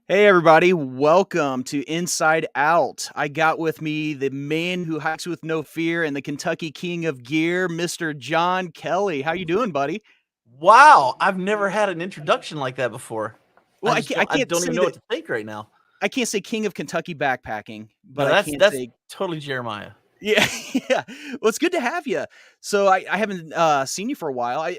Hey, everybody, welcome to Inside Out. I got with me the man who hikes with no fear and the Kentucky King of Gear, Mr. John Kelly. How you doing, buddy? Wow, I've never had an introduction like that before. Well, I can't, I I can't don't say even know that what to think right now. I can't say King of Kentucky backpacking, but No, I that's can that's say totally Jeremiah. yeah, yeah. Well, it's good to have you. So I haven't seen you for a while.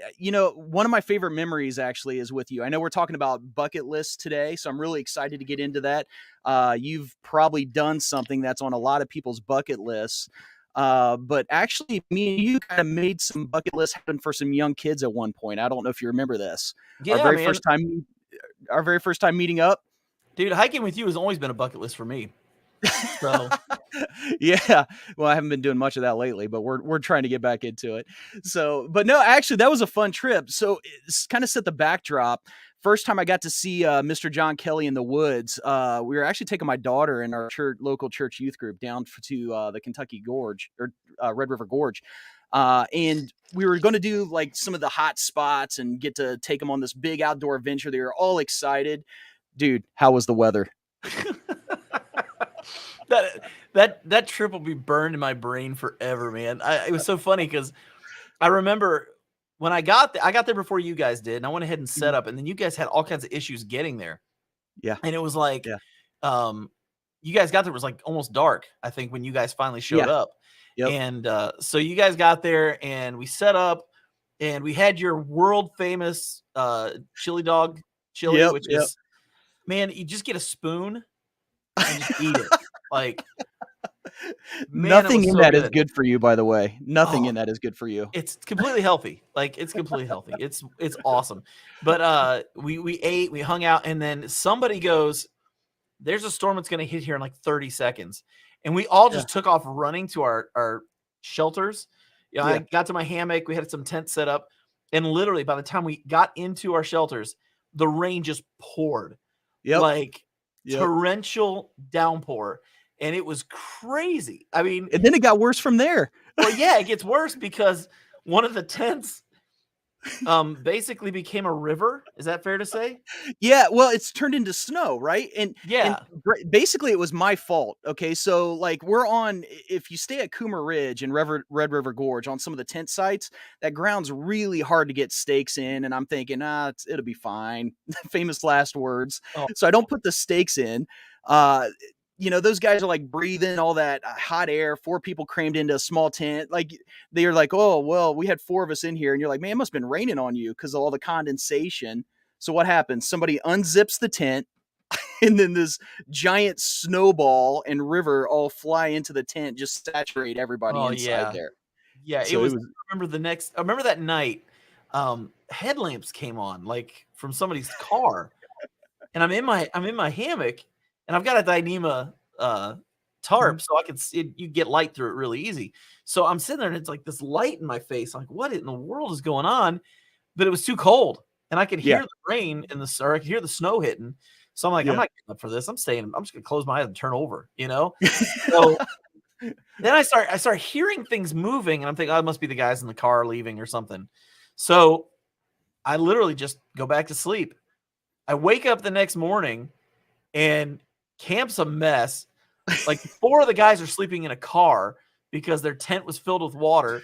One of my favorite memories actually is with you. I know we're talking about bucket lists today, so I'm really excited to get into that. You've probably done something that's on a lot of people's bucket lists. But actually, me and you kind of made some bucket lists happen for some young kids at one point. I don't know if you remember this. Our Yeah, very man. first time, our very first time meeting up. Dude, hiking with you has always been a bucket list for me. So, Yeah. Well, I haven't been doing much of that lately, but we're trying to get back into it. So, but no, actually, that was a fun trip. So, it's kind of set the backdrop. First time I got to see Mr. John Kelly in the woods, we were actually taking my daughter and our local church youth group down to the Kentucky Gorge or Red River Gorge. And we were going to do like some of the hot spots and get to take them on this big outdoor adventure. They were all excited. Dude, how was the weather? that trip will be burned in my brain forever, man. It was so funny because I remember when I got there before you guys did, and I went ahead and set Mhm. up, and then you guys had all kinds of issues getting there. Yeah. And it was like, Yeah. um, you guys got there, it was like almost dark, I think, when you guys finally showed Yeah. up. Yep. And so you guys got there and we set up and we had your world famous chili dog chili, Yep. which Yep. is, man, you just get a spoon and just eat it. Like, man, it Nothing was in so that is good. good for you, by the way. Nothing Oh, in that is good for you. it's completely healthy. Like, it's completely healthy. It's awesome. But we ate, we hung out, and then somebody goes, there's a storm that's going to hit here in like 30 seconds. And we all Yeah. just took off running to our shelters. Yeah, I Yeah. got to my hammock. We had some tents set up. And literally, by the time we got into our shelters, the rain just poured Yep. like Yep. torrential downpour. And it was crazy. I mean, And then it got worse from there. well, yeah, it gets worse because one of the tents basically became a river. Is that fair to say? Yeah, well, it's turned into snow, right? And Yeah. basically it was my fault. Okay, so like we're on if you stay at Coomer Ridge and Red River Gorge on some of the tent sites, that ground's really hard to get stakes in, and I'm thinking, it'll be fine. Famous last words. Oh, So I don't put the stakes in. Uh, those guys are like breathing all that hot air. Four people crammed into a small tent. Like they're like, oh well, we had four of us in here, and you're like, man, it must have been raining on you because of all the condensation. So what happens? Somebody unzips the tent, and then this giant snowball and river all fly into the tent, just saturate everybody oh inside yeah. there. Yeah, it So it was. was I remember that night, headlamps came on, like, from somebody's car, and I'm in my hammock, and I've got a Dyneema, Mhm. tarp, so I can see you get light through it really easy. So I'm sitting there, and it's like this light in my face. I'm like, "What in the world is going on?" But it was too cold, and I could Yeah. hear the rain in the or I could hear the snow hitting. So I'm like, "I'm Yeah. not getting up for this. I'm staying. I'm just gonna close my eyes and turn over," you know? So then I start hearing things moving, and I'm thinking, "Oh, it must be the guys in the car leaving or something." So I literally just go back to sleep. I wake up the next morning, and camp's a mess. Like, 4 of the guys are sleeping in a car because their tent was filled with water,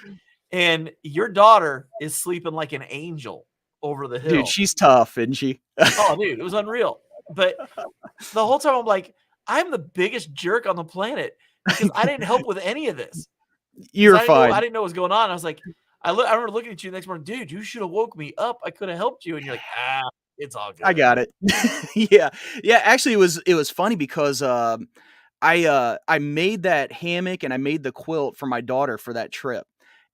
and your daughter is sleeping like an angel over the Dude, hill. she's tough, isn't she? Oh, dude, it was unreal. But the whole time I'm like, I'm the biggest jerk on the planet because I didn't help with any of this. Because You're I fine. didn't know what was going on. I was like, I remember looking at you the next morning, dude, you should have woke me up. I could have helped you. And you're like, it's all I good. got it. Yeah. Yeah, actually it was funny because I made that hammock and I made the quilt for my daughter for that trip.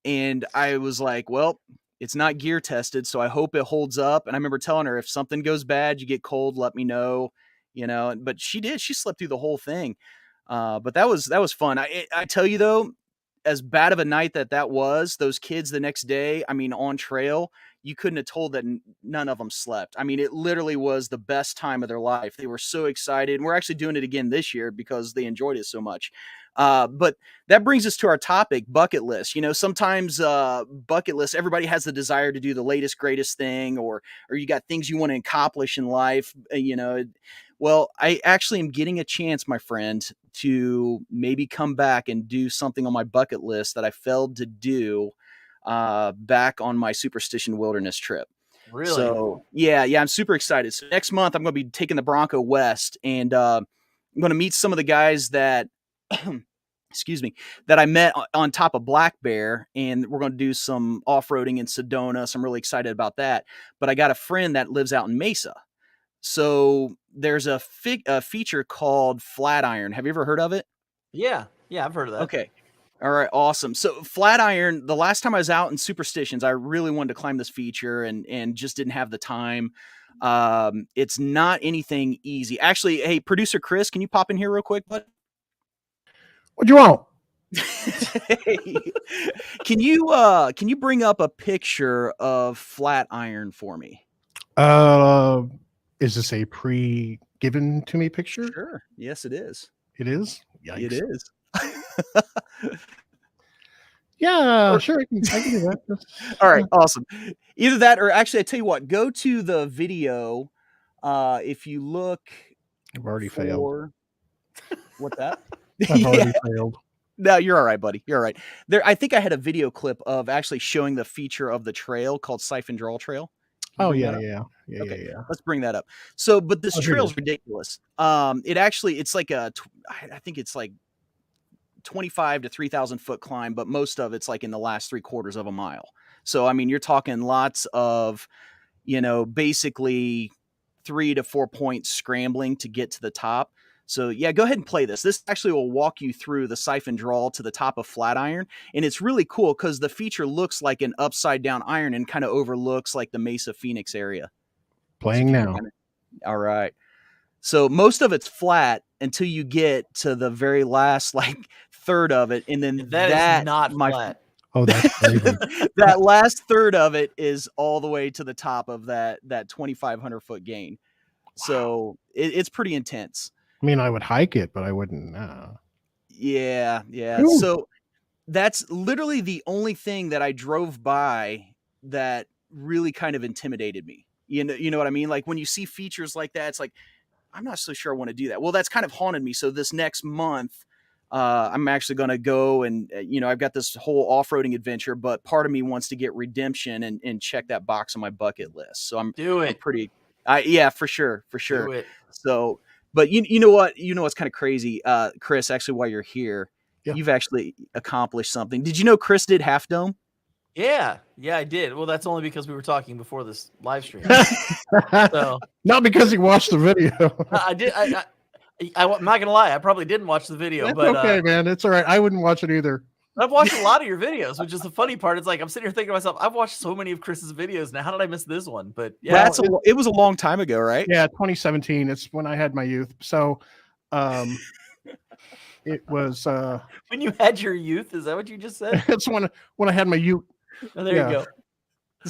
And I was like, well, it's not gear tested, so I hope it holds up. And I remember telling her if something goes bad, you get cold, let me know. But she did. She slept through the whole thing. But that was fun. I tell you though, as bad of a night that was, those kids the next day, I mean, on trail, you couldn't have told that none of them slept. I mean, it literally was the best time of their life. They were so excited. And we're actually doing it again this year because they enjoyed it so much. But that brings us to our topic, bucket list. Sometimes bucket list, everybody has the desire to do the latest, greatest thing, or you got things you want to accomplish in life. Well, I actually am getting a chance, my friend, to maybe come back and do something on my bucket list that I failed to do back on my Superstition Wilderness trip. Really? So yeah, I'm super excited. So next month I'm going to be taking the Bronco west, and I'm going to meet some of the guys that, excuse me, that I met on top of Black Bear, and we're going to do some off-roading in Sedona. So I'm really excited about that. But I got a friend that lives out in Mesa. So there's a feature called Flatiron. Have you ever heard of it? Yeah. Yeah, I've heard of that. Okay. All right, awesome. So Flatiron, the last time I was out in Superstitions, I really wanted to climb this feature and just didn't have the time. It's not anything easy. Actually, hey, producer Chris, can you pop in here real quick, bud? What do you want? Hey, can you bring up a picture of Flatiron for me? Is this a pre-given to me picture? Sure. Yes, it is. It is. Yikes. It is. Yeah, sure. I can do that. All right, awesome. Either that, or actually, I tell you what. Go to the video. If you look, I've already failed. What's that? I've already failed. No, you're all right, buddy. You're all right. I think I had a video clip of actually showing the feature of the trail called Siphon Draw Trail. Oh yeah. Okay, let's bring that up. So, but this trail's ridiculous. It's like I think it's like 25 to 3,000 foot climb, but most of it's like in the last 3/4 of a mile. So, I mean, you're talking lots of, basically 3 to 4 points scrambling to get to the top. So yeah, go ahead and play this. This actually will walk you through the Siphon Draw to the top of Flatiron. And it's really cool because the feature looks like an upside down iron and kind of overlooks like the Mesa Phoenix area. Playing now. All right. So most of it's flat until you get to the very last like third of it. And then that is not flat. Oh, that's crazy. That last third of it is all the way to the top of that 2,500 foot gain. Wow. So it's pretty intense. I mean, I would hike it, but I wouldn't. Yeah. Ooh. So that's literally the only thing that I drove by that really kind of intimidated me. You know what I mean? Like when you see features like that, it's like, I'm not so sure I want to do that. Well, that's kind of haunted me. So this next month, I'm actually going to go and, I've got this whole off-roading adventure, but part of me wants to get redemption and check that box on my bucket list. So I'm pretty, yeah, for sure. Do it. So, but you know what? You know what's kind of crazy, Chris? Actually, while you're here, You've actually accomplished something. Did you know Chris did Half Dome? Yeah, I did. Well, that's only because we were talking before this live stream. So not because he watched the video. I did. I'm not gonna lie. I probably didn't watch the video, That's but okay, man. It's all right. I wouldn't watch it either. I've watched a lot of your videos, which is the funny part. It's like I'm sitting here thinking to myself, I've watched so many of Chris's videos now. How did I miss this one? But yeah, it was a long time ago, right? Yeah, 2017. It's when I had my youth. So, it was when you had your youth. Is that what you just said? It's when I had my youth. Oh, there you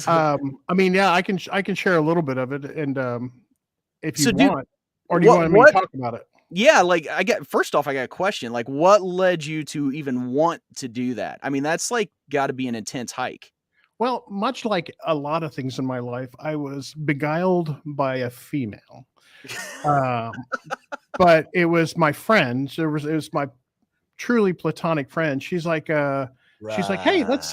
go. I mean, yeah, I can share a little bit of it, and if you want, or do you want me to talk about it? Yeah, like first off, I got a question. Like, what led you to even want to do that? I mean, that's like got to be an intense hike. Well, much like a lot of things in my life, I was beguiled by a female. But it was my friend. It was my truly platonic friend. She's like, hey, let's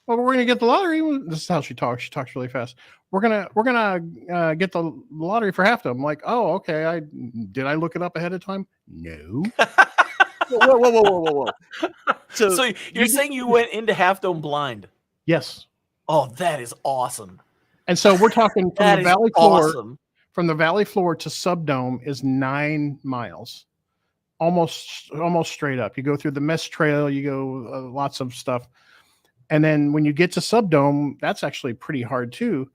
well, we're gonna get the lottery. This is how she talks. She talks really fast. We're gonna get the lottery for Half Dome. I'm like, oh, okay. Did I look it up ahead of time? No. Whoa. So you're saying you went into Half Dome blind? Yes. Oh, that is awesome. And so we're talking from the valley floor. Awesome. From the valley floor to Subdome is 9 miles, almost straight up. You go through the Mist Trail. You go lots of stuff. And then when you get to Subdome, that's actually pretty hard too.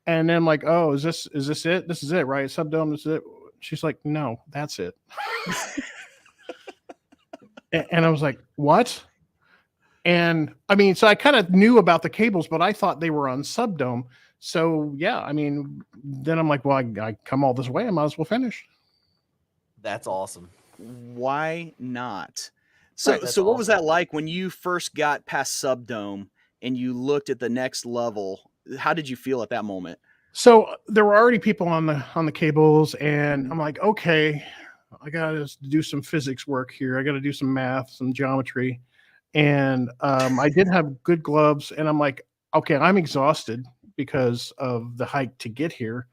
And then I'm like, oh, is this it? This is it, right? Subdome, this is it. She's like, no, that's it. And I was like, what? And I mean, so I kind of knew about the cables, but I thought they were on Subdome. So yeah, I mean, then I'm like, well, I come all this way. I might as well finish. That's awesome. why not? Right, So that's so what was awesome. that like when you first got past Subdome and you looked at the next level? How did you feel at that moment? So there were already people on the cables, and I'm like, okay, I gotta do some physics work here. I gotta do some math, some geometry, and I did have good gloves, and I'm like, okay, I'm exhausted because of the hike to get here.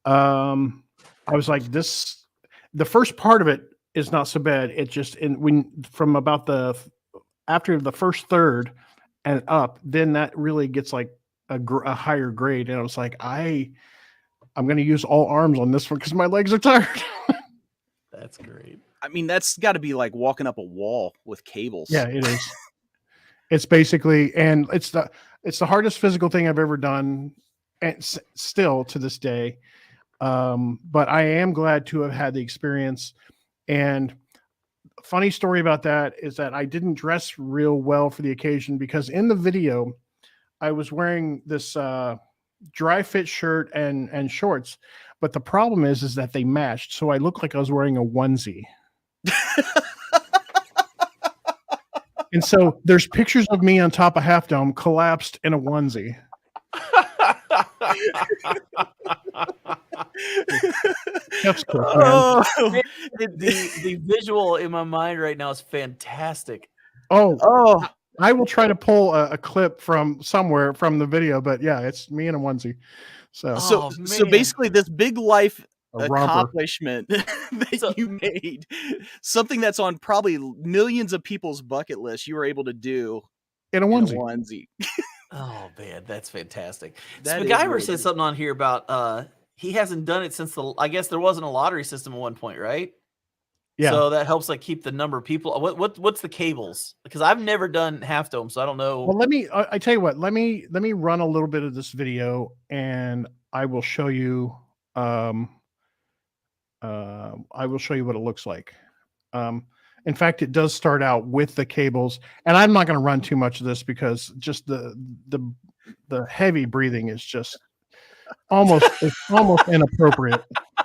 I was like, this. The first part of it is not so bad. It just in when from about the after the first third and up, then that really gets like a higher grade. And I was like, I'm going to use all arms on this one because my legs are tired. That's great. I mean, that's got to be like walking up a wall with cables. Yeah, it is. It's basically, and it's the hardest physical thing I've ever done, and still to this day. But I am glad to have had the experience. And funny story about that is that I didn't dress real well for the occasion because in the video I was wearing this dry fit shirt and shorts, but the problem is that they matched, so I looked like I was wearing a onesie. And so there's pictures of me on top of Half Dome collapsed in a onesie. Chef's kiss, man. Oh, The visual in my mind right now is fantastic. Oh, I will try to pull a clip from somewhere from the video, but yeah, it's me in a onesie. So so man. basically, this big life a romper. accomplishment that So- you made, something that's on probably millions of people's bucket list, you were able to do In a in a onesie. onesie. Oh man, that's fantastic. That is MacGyver really said good. something on here about he hasn't done it since I guess there wasn't a lottery system at one point, right? Yeah. So that helps like keep the number of people. What's the cables? Because I've never done Half Dome, so I don't know. Well, let me. I tell you what. Let me run a little bit of this video, and I will show you. I will show you what it looks like. In fact, it does start out with the cables, and I'm not going to run too much of this because just the heavy breathing is just almost inappropriate.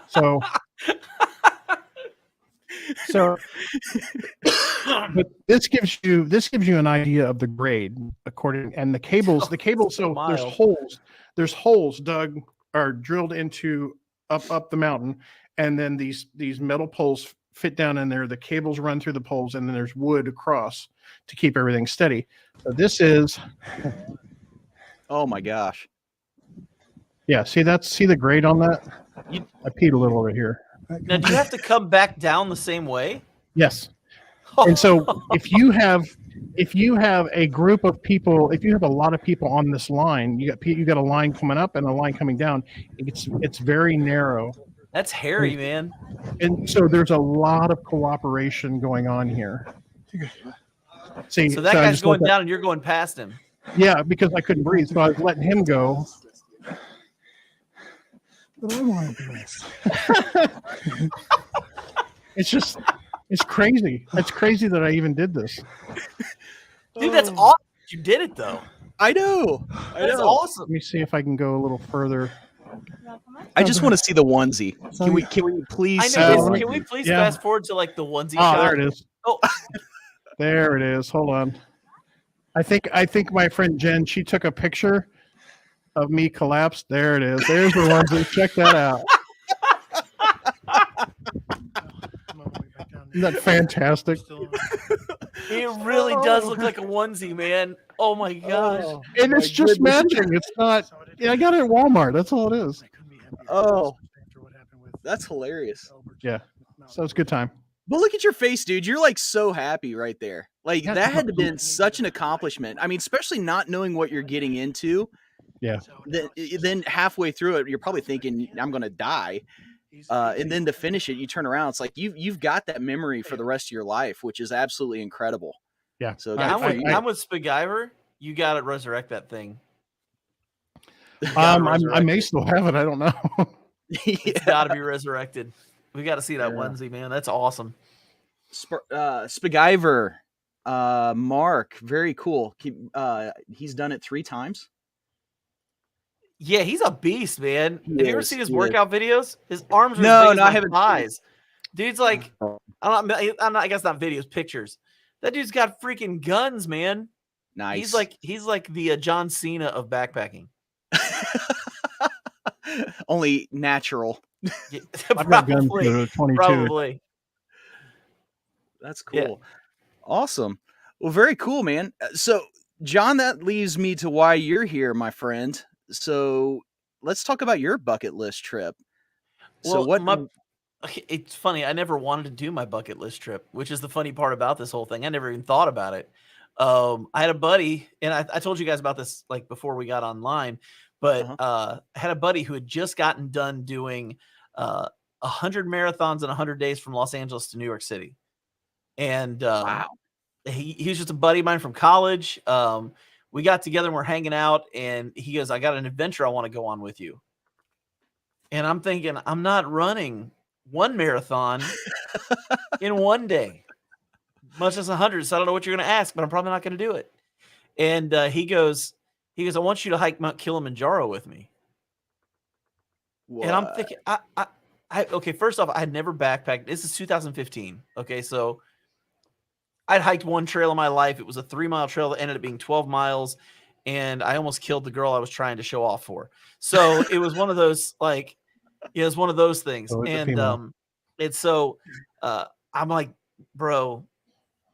So but this gives you an idea of the grade according, and the cables so there's holes dug or drilled into up the mountain, and then these metal poles fit down in there. The cables run through the poles, and then there's wood across to keep everything steady. So this is Oh my gosh. yeah, see the grade on that? I peed a little over here. Now, do you have to come back down the same way? Yes. And so if you have a group of people, if you have a lot of people on this line, you got a line coming up and a line coming down. It's very narrow. That's hairy, man. And so there's a lot of cooperation going on here. See, So that I guy's just going let down and you're going past him. yeah, because I couldn't breathe, so I was letting him go. But I want to do this. It's crazy. It's crazy that I even did this. Dude, that's awesome. You did it though. I know. That's awesome. Let me see if I can go a little further. I just want to see the onesie. Can we please I see know. the Can onesie? we please Yeah. fast forward to like the onesie Oh, shot? there it is. Oh, There it is. Hold on. I think my friend Jen, she took a picture of me collapsed. There it is. There's the onesie. Check that out. Isn't that fantastic? it really does look like a onesie, man. Oh my gosh. And it's just matching. It's not. Yeah, I got it at Walmart. That's all it is. Oh, that's hilarious. Yeah. So it's a good time. But look at your face, dude. You're like so happy right there. Like Yeah. that had to have been such an accomplishment. I mean, especially not knowing what you're getting into. Yeah. Then halfway through it, you're probably thinking, I'm going to die. And then to finish it, you turn around. It's like you've got that memory for the rest of your life, which is absolutely incredible. Yeah. So I'm with Spaguyver. You got to resurrect that thing. I may still have it. I don't know. It's got to be resurrected. We got to see that onesie, man. That's awesome. Spaguyver, Mark, very cool. He's done it 3 times. Yeah, he's a beast, man. He Have you ever is, seen his he workout videos? His arms are No, as big no, I as my haven't seen it. thighs. Dude's like, I guess not videos, pictures. That dude's got freaking guns, man. Nice. He's like the John Cena of backpacking. Only natural. Yeah, I've got guns probably, to 22. probably. That's Yeah. cool. Awesome. Well, very cool, man. So, John, that leads me to why you're here, my friend. So, let's talk about your bucket list trip. So, Well, what? it's funny. I never wanted to do my bucket list trip, which is the funny part about this whole thing. I never even thought about it. I had a buddy, and I told you guys about this like before we got online, but I had a buddy who had just gotten done doing 100 marathons in 100 days from Los Angeles to New York City. And Wow. he was just a buddy of mine from college. We got together and we're hanging out, and he goes, "I got an adventure I want to go on with you." And I'm thinking, I'm not running one marathon in one day, much as 100. So I don't know what you're going to ask, but I'm probably not going to do it. And he goes, I want you to hike Mount Kilimanjaro with me. What? And I'm thinking, okay, first off, I had never backpacked. This is 2015. Okay, so I'd hiked one trail in my life. It was a 3-mile trail that ended up being 12 miles. And I almost killed the girl I was trying to show off for. So it was one of those, like, yeah, it's one of those things. And so I'm like, bro,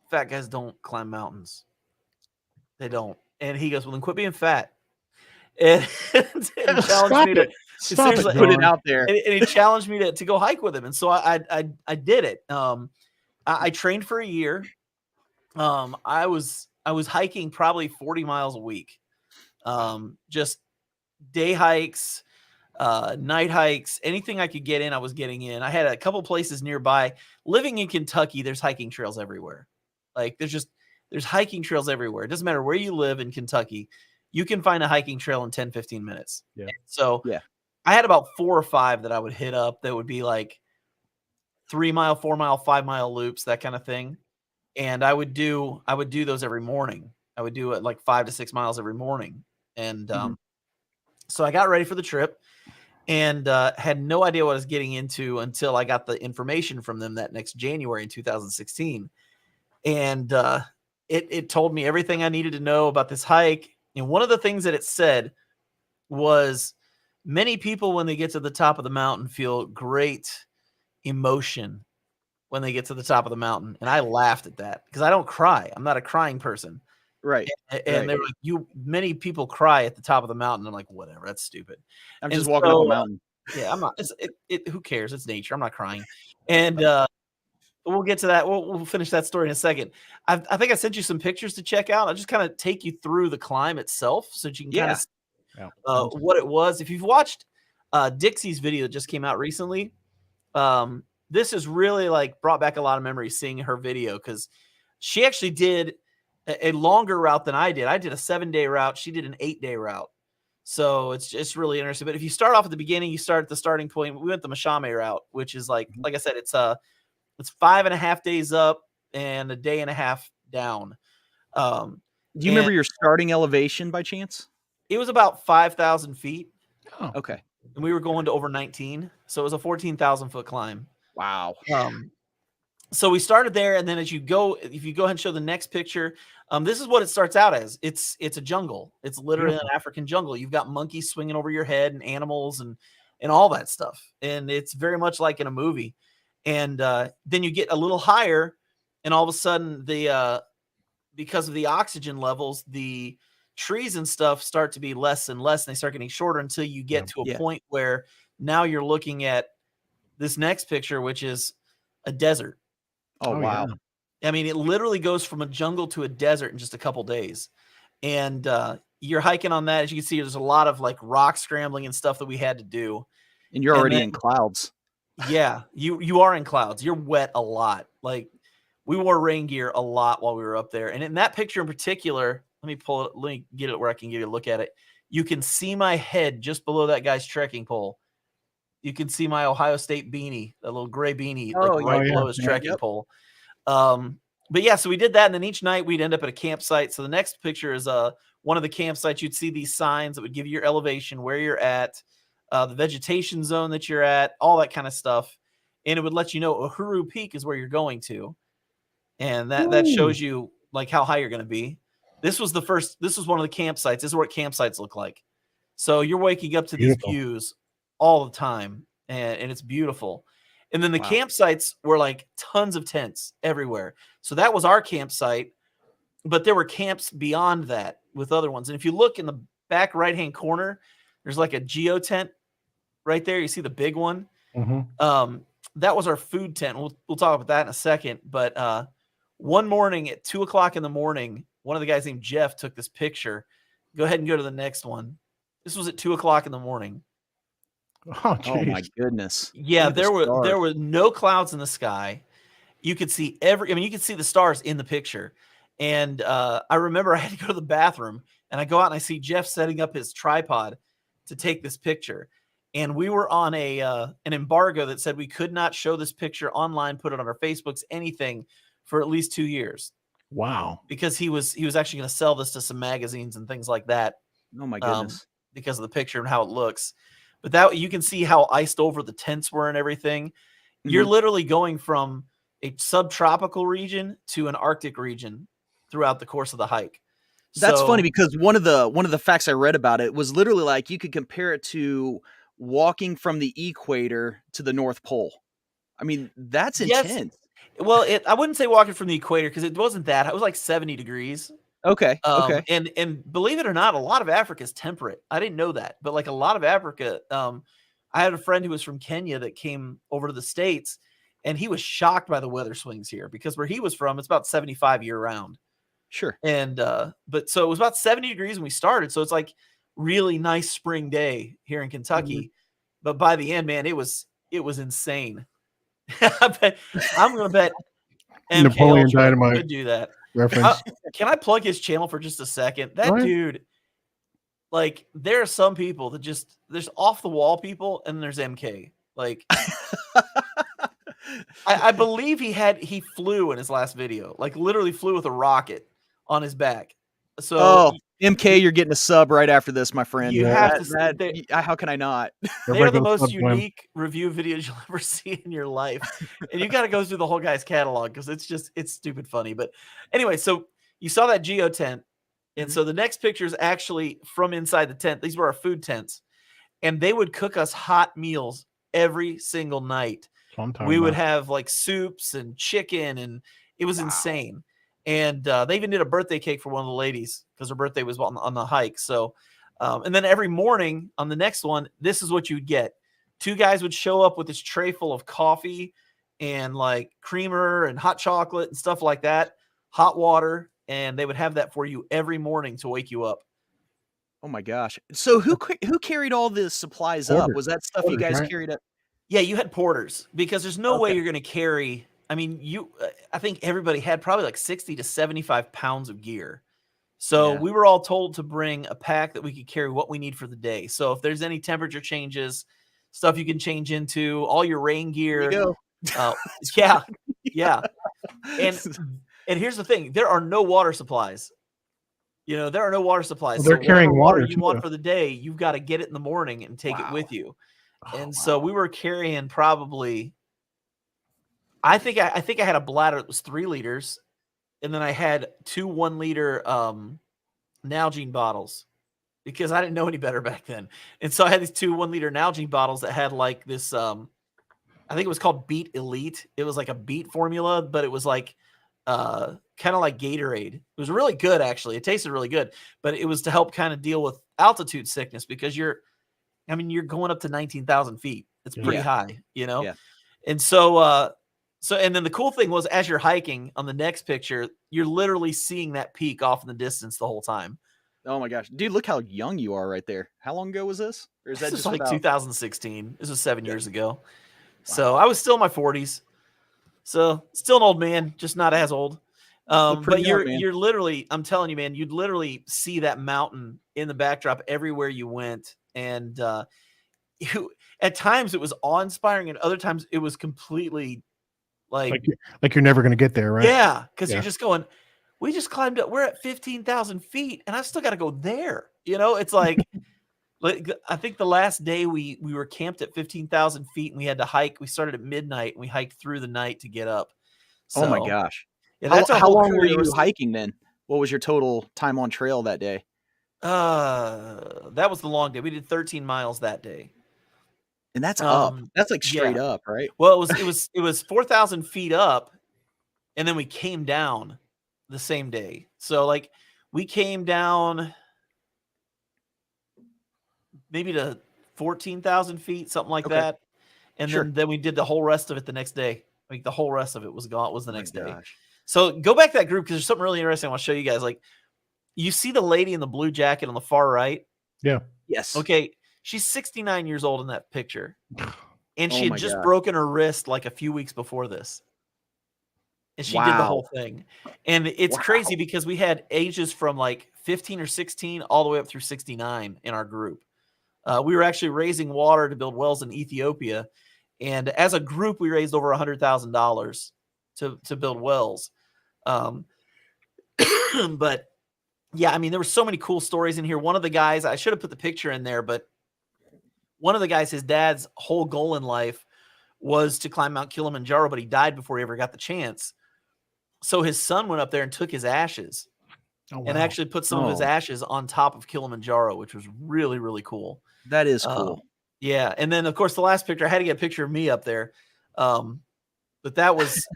fat guys don't climb mountains. They don't. And he goes, well, then quit being fat. And challenged me to seriously put it out there. And he challenged me to go hike with him. And so I did it. I trained for a year. I was hiking probably 40 miles a week. Just day hikes, night hikes, anything I could get in, I was getting in. I had a couple places nearby. Living in Kentucky, there's hiking trails everywhere. Like there's hiking trails everywhere. It doesn't matter where you live in Kentucky. You can find a hiking trail in 10, 15 minutes. Yeah. So yeah, I had about 4 or 5 that I would hit up that would be like 3-mile, 4-mile, 5-mile loops, that kind of thing. And I would do those every morning. I would do it like 5 to 6 miles every morning. And so I got ready for the trip and had no idea what I was getting into until I got the information from them that next January in 2016. And it told me everything I needed to know about this hike. And one of the things that it said was many people, when they get to the top of the mountain, feel great emotion when they get to the top of the mountain. And I laughed at that because I don't cry. I'm not a crying person. right. And they were like, many people cry at the top of the mountain. I'm like, whatever, that's stupid. I'm just walking up a mountain. Yeah, I'm not. Who cares? It's nature. I'm not crying. And we'll get to that. We'll finish that story in a second. I think I sent you some pictures to check out. I'll just kind of take you through the climb itself so that you can kind of see what it was. If you've watched Dixie's video that just came out recently, this is really like brought back a lot of memories seeing her video because she actually did a longer route than I did. I did a 7-day route. She did an 8-day route. So it's just really interesting. But if you start off at the beginning, you start at the starting point. We went the Mashame route, which is like I said, it's 5.5 days up and a day and a half down. Do you remember your starting elevation by chance? It was about 5,000 feet. Oh, okay. And we were going to over 19. So it was a 14,000 foot climb. Wow. So we started there. And then if you go ahead and show the next picture, this is what it starts out as. It's a jungle. It's literally an African jungle. You've got monkeys swinging over your head and animals and all that stuff. And it's very much like in a movie. And then you get a little higher and all of a sudden because of the oxygen levels, the trees and stuff start to be less and less, and they start getting shorter until you get to a point where now you're looking at this next picture, which is a desert. Oh wow. Yeah. I mean, it literally goes from a jungle to a desert in just a couple days. And you're hiking on that. As you can see, there's a lot of like rock scrambling and stuff that we had to do. And you're already in clouds. Yeah, you are in clouds. You're wet a lot. Like we wore rain gear a lot while we were up there. And in that picture in particular, let me get it where I can give you a look at it. You can see my head just below that guy's trekking pole. You can see my Ohio State beanie, that little gray beanie, below his trekking pole. But yeah, so we did that. And then each night we'd end up at a campsite. So the next picture is one of the campsites. You'd see these signs that would give you your elevation, where you're at, the vegetation zone that you're at, all that kind of stuff. and it would let you know Uhuru Peak is where you're going to, and that shows you like how high you're going to be. This was one of the campsites. This is what campsites look like. So you're waking up to these views all the time, and it's beautiful. And then the campsites were like tons of tents everywhere. So that was our campsite, but there were camps beyond that with other ones. And if you look in the back right-hand corner, there's like a geo tent right there. You see the big one? That was our food tent. We'll talk about that in a second. But one morning at 2:00 in the morning, one of the guys named Jeff took this picture. Go ahead and go to the next one. This was at 2:00 in the morning. Oh my goodness. Yeah, there were no clouds in the sky. You could see you could see the stars in the picture. And I remember I had to go to the bathroom, and I go out and I see Jeff setting up his tripod to take this picture. And we were on an embargo that said we could not show this picture online, put it on our Facebooks, anything for at least 2 years. Wow. Because he was actually going to sell this to some magazines and things like that. Oh my goodness. Because of the picture and how it looks. But that you can see how iced over the tents were and everything. You're literally going from a subtropical region to an Arctic region throughout the course of the hike. That's funny because one of the facts I read about it was literally like you could compare it to walking from the equator to the North Pole. I mean, that's intense. Well, I wouldn't say walking from the equator because it wasn't that. It was like 70 degrees. Okay. And believe it or not, a lot of Africa is temperate. I didn't know that, but like a lot of Africa, I had a friend who was from Kenya that came over to the States, and he was shocked by the weather swings here because where he was from, it's about 75 year round. Sure. And but so it was about 70 degrees when we started. So it's like really nice spring day here in Kentucky. But by the end, man, it was insane. I'm gonna bet Napoleon Dynamite could do that. Reference. Can I plug his channel for just a second? That dude, like, there are some people that there's off the wall people, and there's MK. Like, I believe he flew in his last video, like literally flew with a rocket on his back. So MK, you're getting a sub right after this, my friend. You have to. How can I not? They're the most unique review videos you'll ever see in your life, and you got to go through the whole guy's catalog because it's stupid funny. But anyway, so you saw that geo tent, and so the next picture is actually from inside the tent. These were our food tents, and they would cook us hot meals every single night. We would have like soups and chicken, and it was insane. And they even did a birthday cake for one of the ladies because her birthday was on the hike. So, and then every morning on the next one, this is what you'd get. Two guys would show up with this tray full of coffee and like creamer and hot chocolate and stuff like that, hot water, and they would have that for you every morning to wake you up. Oh my gosh! So who carried all the supplies up? Was that stuff you guys carried up? Yeah, you had porters because there's no way you're going to carry. I mean, I think everybody had probably like 60 to 75 pounds of gear. So we were all told to bring a pack that we could carry what we need for the day. So if there's any temperature changes, stuff you can change into, all your rain gear. Yeah. And here's the thing. There are no water supplies. There are no water supplies. Well, they're carrying water you want for the day. You've got to get it in the morning and take it with you. So we were carrying probably, I think I had a bladder that was 3 liters, and then I had 2 1-liter Nalgene bottles because I didn't know any better back then. And so I had these 2 1-liter Nalgene bottles that had like this, I think it was called Beat Elite. It was like a beet formula, but it was like kind of like Gatorade. It was really good, actually. It tasted really good, but it was to help kind of deal with altitude sickness because you're going up to 19,000 feet. It's pretty high, Yeah. And so, and then the cool thing was as you're hiking on the next picture, you're literally seeing that peak off in the distance the whole time. Oh my gosh. Dude, look how young you are right there. How long ago was this? Or is that This just was like 2016. This was 7 years ago. Wow. So I was still in my 40s. So still an old man, just not as old. But you're literally, I'm telling you, man, you'd literally see that mountain in the backdrop everywhere you went. And at times it was awe-inspiring, and other times it was completely like you're never going to get there, right? Yeah, because you're just going, we just climbed up. We're at 15,000 feet, and I've still got to go there. It's like, Like, I think the last day we were camped at 15,000 feet and we had to hike. We started at midnight and we hiked through the night to get up. Oh my So gosh. yeah, that's our How whole long crew. were There you was hiking then? What was your total time on trail that day? that was the long day. We did 13 miles that day. And that's up. That's like Yeah. straight up, right? Well, it was 4,000 feet up, and then we came down the same day. So like we came down maybe to 14,000 feet, something like Okay. that. And Sure. then we did the whole rest of it the next day. Like the whole rest of it was gone, was the Oh my next day. gosh. So go back to that group because there's something really interesting I want to show you guys. Like you see the lady in the blue jacket on the far right. Yeah. Yes. Okay. She's 69 years old in that picture. And she Oh had my just gosh. broken her wrist like a few weeks before this. And she did the whole Wow. thing. And it's Wow. crazy because we had ages from like 15 or 16 all the way up through 69 in our group. We were actually raising water to build wells in Ethiopia. And as a group, we raised over $100,000 to build wells. But yeah, I mean, there were so many cool stories in here. One of the guys, I should have put the picture in there, but one of the guys, his dad's whole goal in life was to climb Mount Kilimanjaro, but he died before he ever got the chance. So his son went up there and took his ashes and wow. actually put some of his Oh, ashes on top of Kilimanjaro, which was really, really cool. that is Um, cool. yeah. And then, of course, the last picture, I had to get a picture of me up there. But that was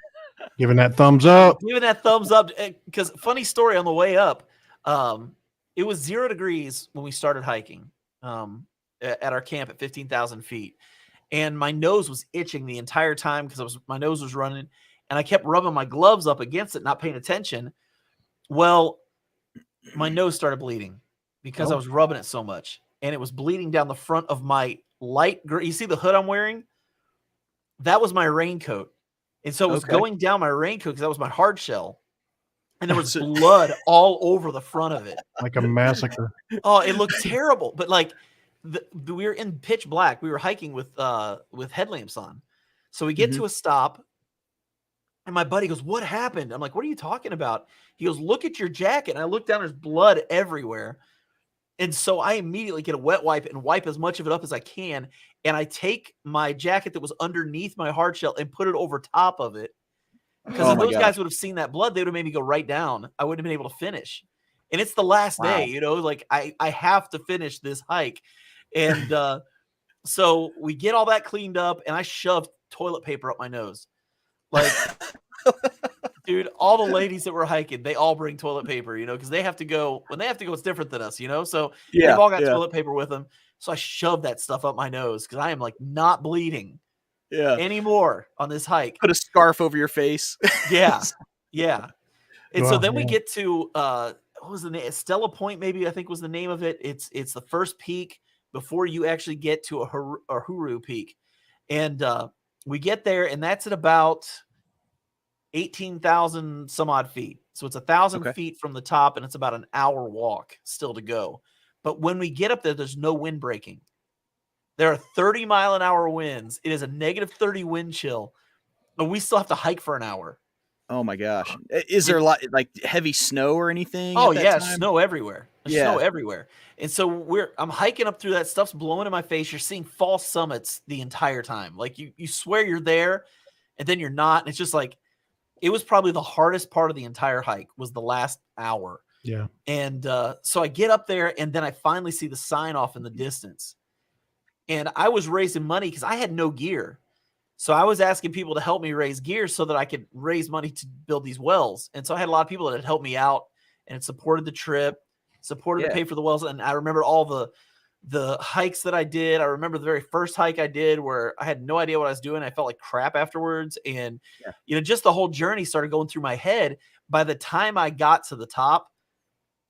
Giving that thumbs up. giving that thumbs up because funny story on the way up. It was 0 degrees when we started hiking at our camp at 15,000 feet. And my nose was itching the entire time because my nose was running. And I kept rubbing my gloves up against it, not paying attention. Well, my nose started bleeding because I Oh. was rubbing it so much. And it was bleeding down the front of my light gray. You see the hood I'm wearing? That was my raincoat. And so it was Okay. going down my raincoat because that was my hard shell. And there was So- blood all over the front of it. Like a massacre. Oh, it looked terrible. But like we were in pitch black. We were hiking with headlamps on. So we get Mhm. to a stop. And my buddy goes, "What happened?" I'm like, "What are you talking about?" He goes, "Look at your jacket." And I look down, there's blood everywhere. And so I immediately get a wet wipe and wipe as much of it up as I can. And I take my jacket that was underneath my hard shell and put it over top of it. Because Oh if my those guys gosh. would have seen that blood, they would have made me go right down. I wouldn't have been able to finish. And it's the last day, Wow. like I have to finish this hike. And so we get all that cleaned up and I shoved toilet paper up my nose. Like, dude, all the ladies that were hiking, they all bring toilet paper, because they have to go. When they have to go, it's different than us, So they've Yeah. all got Yeah. toilet paper with them. So I shoved that stuff up my nose because I am like not bleeding Yeah. anymore on this hike. Put a scarf over your face. Yeah. Yeah. And so Well, then we yeah. get to what was the name? Stella Point, maybe I think was the name of it. It's the first peak before you actually get to a Huru peak. And we get there, and that's at about 18,000 some odd feet. So it's 1,000 Okay. feet from the top, and it's about an hour walk still to go. But when we get up there, there's no wind breaking. There are 30-mile-an-hour winds. It is a -30 wind chill, but we still have to hike for an hour. Oh my gosh. Is there a lot like heavy snow or anything Oh at that yeah, time? snow everywhere. There's Yeah. snow everywhere. And so I'm hiking up through that, stuff's blowing in my face. You're seeing false summits the entire time. Like you swear you're there, and then you're not. And it's just like it was probably the hardest part of the entire hike was the last hour. Yeah. And so I get up there, and then I finally see the sign off in the distance. And I was raising money because I had no gear. So I was asking people to help me raise gear so that I could raise money to build these wells. And so I had a lot of people that had helped me out and supported the trip, supported to Yeah. pay for the wells. And I remember all the hikes that I did. I remember the very first hike I did where I had no idea what I was doing. I felt like crap afterwards. And, Yeah. Just the whole journey started going through my head. By the time I got to the top,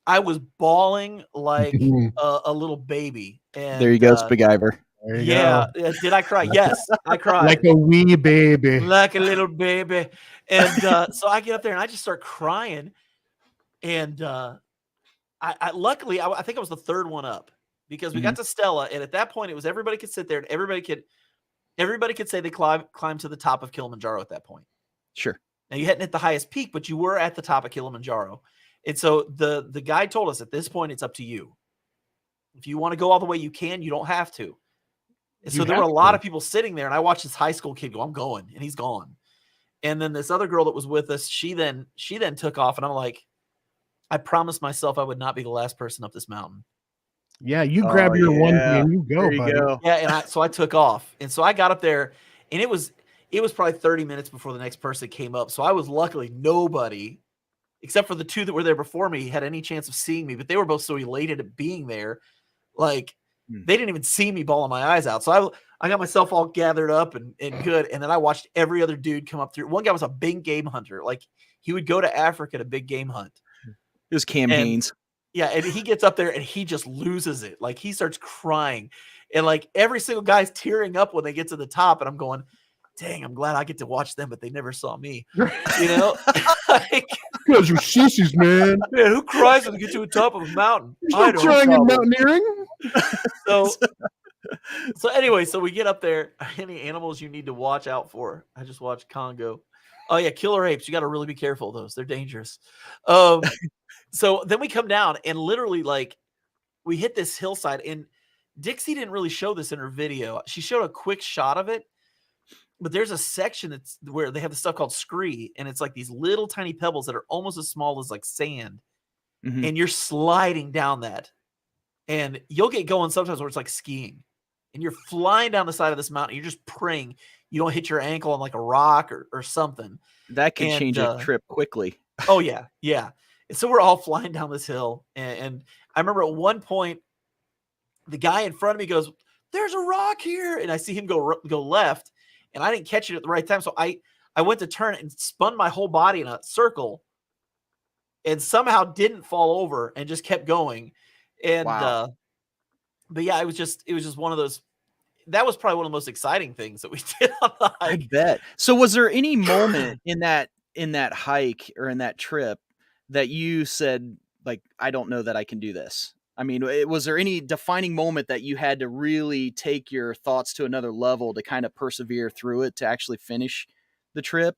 I was bawling like a little baby. And There you go, Spaguyver. There you yeah. go. Did I cry? Yes, I cried. Like a wee baby. Like a little baby. And so I get up there and I just start crying. And I luckily, I think I was the third one up because we got to Stella. And at that point, it was everybody could sit there and everybody could say they climbed to the top of Kilimanjaro at that point. Sure. Now you hadn't hit the highest peak, but you were at the top of Kilimanjaro. And so the guide told us at this point, it's up to you. If you want to go all the way, you can. You don't have to. And so You there were have a lot to. of people sitting there, and I watched this high school kid go, I'm going, and he's gone. And then this other girl that was with us, she then took off, and I'm like, I promised myself I would not be the last person up this mountain. Yeah, you grab Oh, your onesie yeah. and you go, There you buddy. go. Yeah, and so I took off. And so I got up there, and it was probably 30 minutes before the next person came up. So I was luckily nobody, except for the two that were there before me, had any chance of seeing me, but they were both so elated at being there. Like, they didn't even see me bawling my eyes out. So I got myself all gathered up and good. And then I watched every other dude come up through. One guy was a big game hunter. Like, he would go to Africa to big game hunt. It was Cam And Haynes. yeah, and he gets up there and he just loses it. Like, he starts crying. And like every single guy's tearing up when they get to the top. And I'm going, dang, I'm glad I get to watch them, but they never saw me. You know? Like, Because you're sissies, man. man, who cries when they get to the top of a mountain? You're I don't trying in probably. mountaineering. So anyway, so we get up there. Any animals you need to watch out for? I just watched Congo. Oh yeah, killer apes. You got to really be careful of those. They're dangerous. So then we come down and literally like we hit this hillside, and Dixie didn't really show this in her video. She showed a quick shot of it, but there's a section that's where they have the stuff called scree, and it's like these little tiny pebbles that are almost as small as like sand, and you're sliding down that, and you'll get going sometimes where it's like skiing, and you're flying down the side of this mountain. You're just praying you don't hit your ankle on like a rock or something. That could change a trip quickly. Oh yeah, yeah. And so we're all flying down this hill, and I remember at one point, the guy in front of me goes, "There's a rock here," and I see him go left, and I didn't catch it at the right time, so I went to turn and spun my whole body in a circle, and somehow didn't fall over and just kept going. And Wow. but yeah, it was just one of those. That was probably one of the most exciting things that we did on the I hike. bet. So was there any moment in that hike or in that trip that you said, like, I don't know that I can do this? I mean, was there any defining moment that you had to really take your thoughts to another level to kind of persevere through it to actually finish the trip?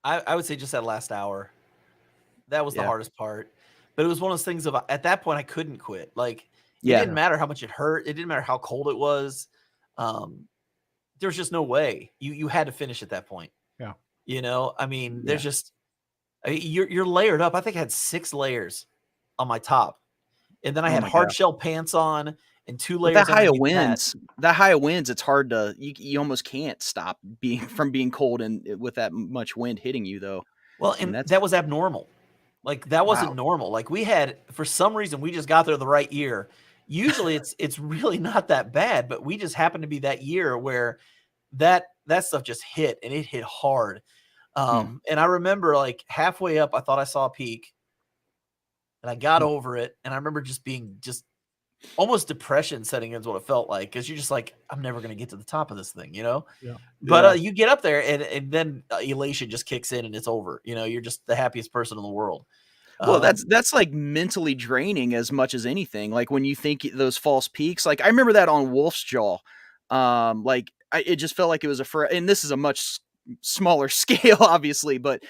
I would say just that last hour. That was the Yeah. hardest part. But it was one of those things of at that point I couldn't quit. Like, it Yeah. didn't matter how much it hurt. It didn't matter how cold it was. There's just no way. You had to finish at that point. Yeah. You know, I mean, Yeah. there's just you're layered up. I think I had 6 layers on my top. And then I Oh had my hard gosh. shell pants on and 2 With layers that high of underneath winds, it's hard to you almost can't stop being from being cold and with that much wind hitting you though. Well, I mean, and that's that was abnormal. Like, that wasn't wow. normal. Like, we had, for some reason, we just got there the right year. Usually it's really not that bad, but we just happened to be that year where that stuff just hit, and it hit hard. And I remember like halfway up, I thought I saw a peak, and I got over it. And I remember just being almost depression setting in is what it felt like. Cause you're just like, I'm never going to get to the top of this thing, you know? Yeah. But you get up there and then elation just kicks in and it's over. You know, you're just the happiest person in the world. Well, that's like mentally draining as much as anything. Like when you think those false peaks, like I remember that on Wolf's Jaw. It just felt like it was and this is a much smaller scale, obviously, but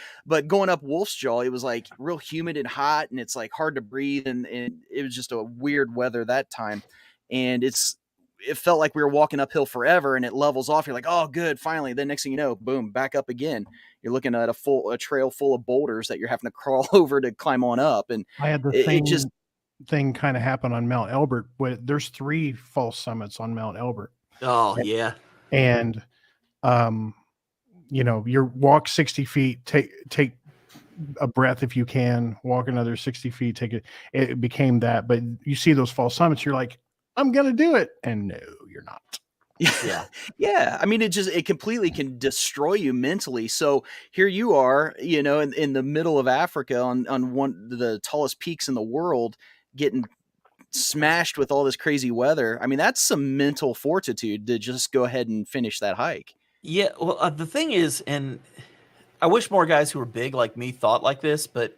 going up Wolf's Jaw, it was like real humid and hot, and it's like hard to breathe, and it was just a weird weather that time, and it felt like we were walking uphill forever, and it levels off. You're like, oh, good, finally. Then next thing you know, boom, back up again. You're looking at a trail full of boulders that you're having to crawl over to climb on up, and I had the same thing kind of happen on Mount Elbert. There's 3 false summits on Mount Elbert. Oh yeah. And you know, you walk 60 feet, take a breath if you can, walk another 60 feet, take it. It became that, but you see those false summits, you're like, I'm gonna do it, and no, you're not. Yeah. Yeah. I mean, it completely can destroy you mentally. So here you are, you know, in the middle of Africa on one of the tallest peaks in the world, getting smashed with all this crazy weather. I mean, that's some mental fortitude to just go ahead and finish that hike. Yeah. Well, the thing is, and I wish more guys who were big like me thought like this, but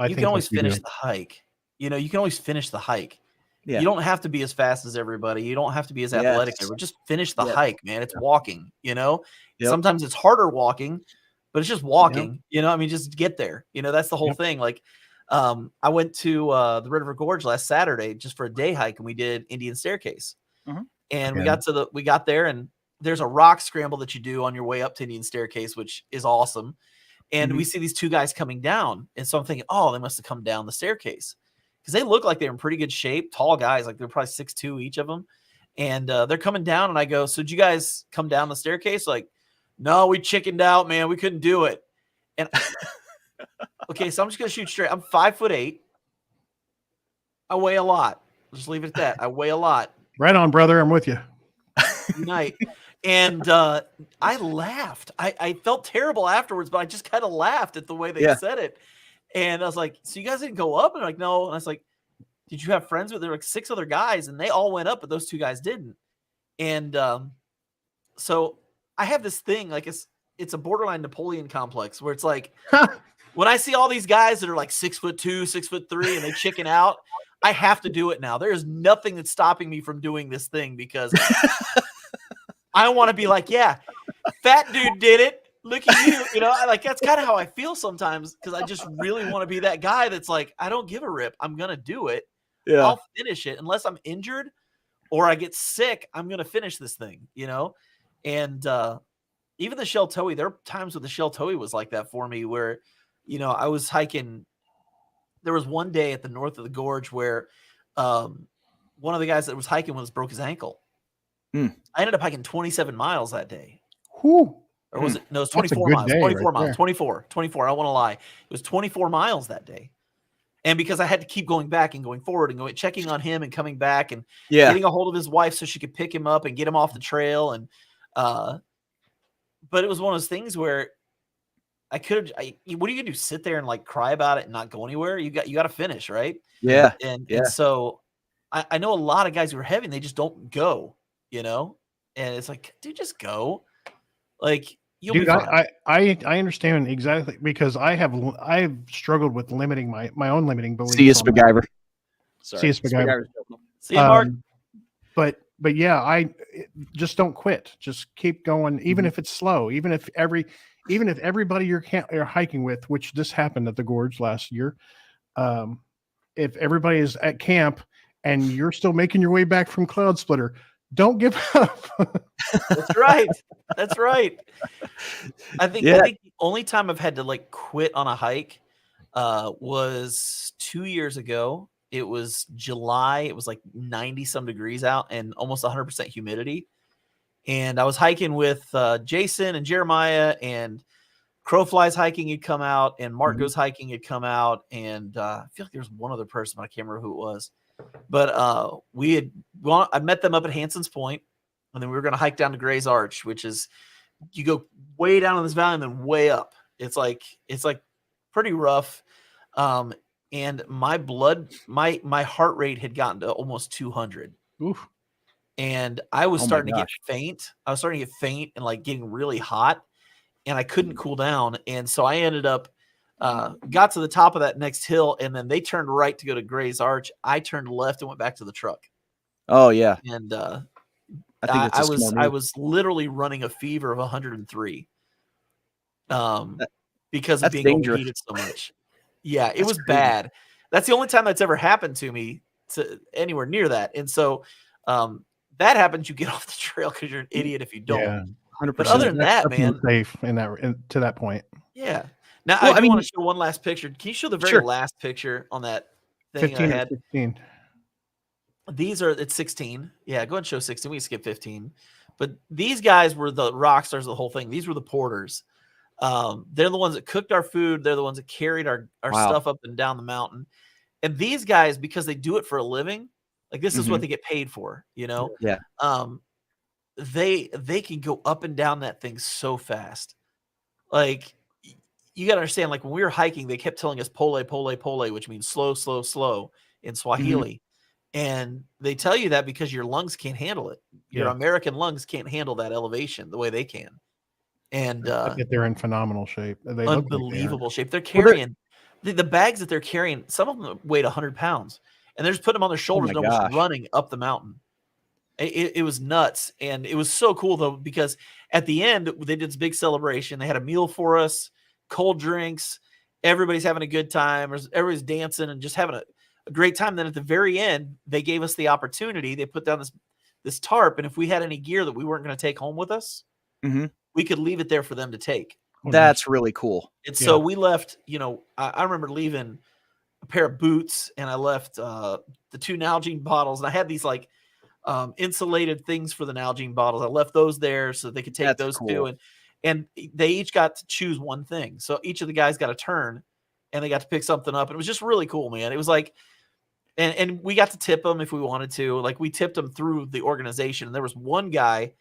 you can always finish the hike. You know, you can always finish the hike. Yeah. You don't have to be as fast as everybody. You don't have to be as athletic. Yes. Just finish the Yep. hike, man. It's walking, you know? Yep. Sometimes it's harder walking, but it's just walking, Yep. you know? I mean, just get there. You know, that's the whole Yep. thing. Like, I went to the River Gorge last Saturday just for a day hike, and we did Indian Staircase. And we got there, and there's a rock scramble that you do on your way up to Indian Staircase, which is awesome. And we see these two guys coming down, and so I'm thinking, oh, they must have come down the staircase because they look like they're in pretty good shape, tall guys, like they're probably 6'2" each of them. And they're coming down, and I go, so did you guys come down the staircase? Like, no, we chickened out, man. We couldn't do it. And okay, so I'm just gonna shoot straight. I'm 5'8". I weigh a lot. Just leave it at that. I weigh a lot. Right on, brother. I'm with you. Night. And I laughed. I felt terrible afterwards, but I just kind of laughed at the way they said it. And I was like, so you guys didn't go up? And they're like, no. And I was like, did you have friends with? There were like 6 other guys, and they all went up, but those 2 guys didn't. And so I have this thing, like it's a borderline Napoleon complex where it's like when I see all these guys that are like 6'2", 6'3", and they chicken out, I have to do it now. There is nothing that's stopping me from doing this thing because I want to be like, yeah, fat dude did it. Look at you. You know, like that's kind of how I feel sometimes because I just really want to be that guy that's like, I don't give a rip. I'm going to do it. Yeah. I'll finish it unless I'm injured or I get sick. I'm going to finish this thing, you know? And even the Sheltowee, there are times where the Sheltowee was like that for me where, you know, I was hiking. There was one day at the north of the gorge where one of the guys that was hiking broke his ankle. I ended up hiking 27 miles that day. Whew. Or was it? No, it's 24 miles. 24 miles. 24. I don't want to lie. It was 24 miles that day. And because I had to keep going back and going forward and checking on him and coming back and getting a hold of his wife so she could pick him up and get him off the trail. And but it was one of those things where I could have. What are you gonna do? Sit there and like cry about it and not go anywhere? You got to finish, right? Yeah. And so I know a lot of guys who are heavy and they just don't go. You know, and it's like, dude, just go. Like you'll be fine. I understand exactly because I've struggled with limiting my own limiting beliefs. See you, MacGyver. See you, MacGyver. See you, Mark. But yeah, I just don't quit. Just keep going, even if it's slow. Even if everybody you're hiking with, which this happened at the gorge last year, if everybody is at camp and you're still making your way back from Cloud Splitter, don't give up. That's right. That's right. I think the only time I've had to like quit on a hike was 2 years ago. It was July. It was like 90 some degrees out and almost 100% humidity. And I was hiking with Jason and Jeremiah, and Crowflies hiking had come out, and Mark Goes Hiking had come out, and I feel like there was one other person, but I can't remember who it was. But I met them up at Hanson's Point, and then we were going to hike down to Gray's Arch, which is you go way down in this valley and then way up. It's like pretty rough. And my heart rate had gotten to almost 200. Oof. And I was starting to get faint. I was starting to get faint and like getting really hot, and I couldn't cool down. And so I ended up got to the top of that next hill, and then they turned right to go to Gray's Arch. I turned left and went back to the truck. Oh yeah. And I I was literally running a fever of 103. Because of being overheated so much. Yeah, it was bad. That's the only time that's ever happened to me to anywhere near that. And so that happens, you get off the trail because you're an idiot if you don't. Yeah, 100%. But other than that, man, safe to that point. Yeah. Now I want to show one last picture. Can you show the very last picture on that thing 15 I had? 16. It's 16. Yeah, go ahead and show 16. We can skip 15. But these guys were the rock stars of the whole thing. These were the porters. They're the ones that cooked our food. They're the ones that carried our stuff up and down the mountain. And these guys, because they do it for a living, like this is what they get paid for, you know? Yeah. They can go up and down that thing so fast. Like you got to understand, like when we were hiking, they kept telling us pole, pole, pole, which means slow, slow, slow in Swahili. And they tell you that because your lungs can't handle it. Your American lungs can't handle that elevation the way they can. And they're in phenomenal shape. They unbelievable shape. They're carrying the bags that they're carrying. Some of them weighed 100 pounds, and they're just putting them on their shoulders and almost running up the mountain. It was nuts, and it was so cool though because at the end they did this big celebration. They had a meal for us, cold drinks, everybody's having a good time, or everybody's dancing and just having a great time. Then at the very end, they gave us the opportunity. They put down this tarp, and if we had any gear that we weren't going to take home with us, we could leave it there for them to take. That's really cool. And so we left, I remember leaving a pair of boots, and I left the 2 Nalgene bottles, and I had these like insulated things for the Nalgene bottles. I left those there so they could take those cool. 2, and they each got to choose one thing. So each of the guys got a turn, and they got to pick something up. And it was just really cool, man. It was like, and we got to tip them if we wanted to. Like, we tipped them through the organization. And there was one guy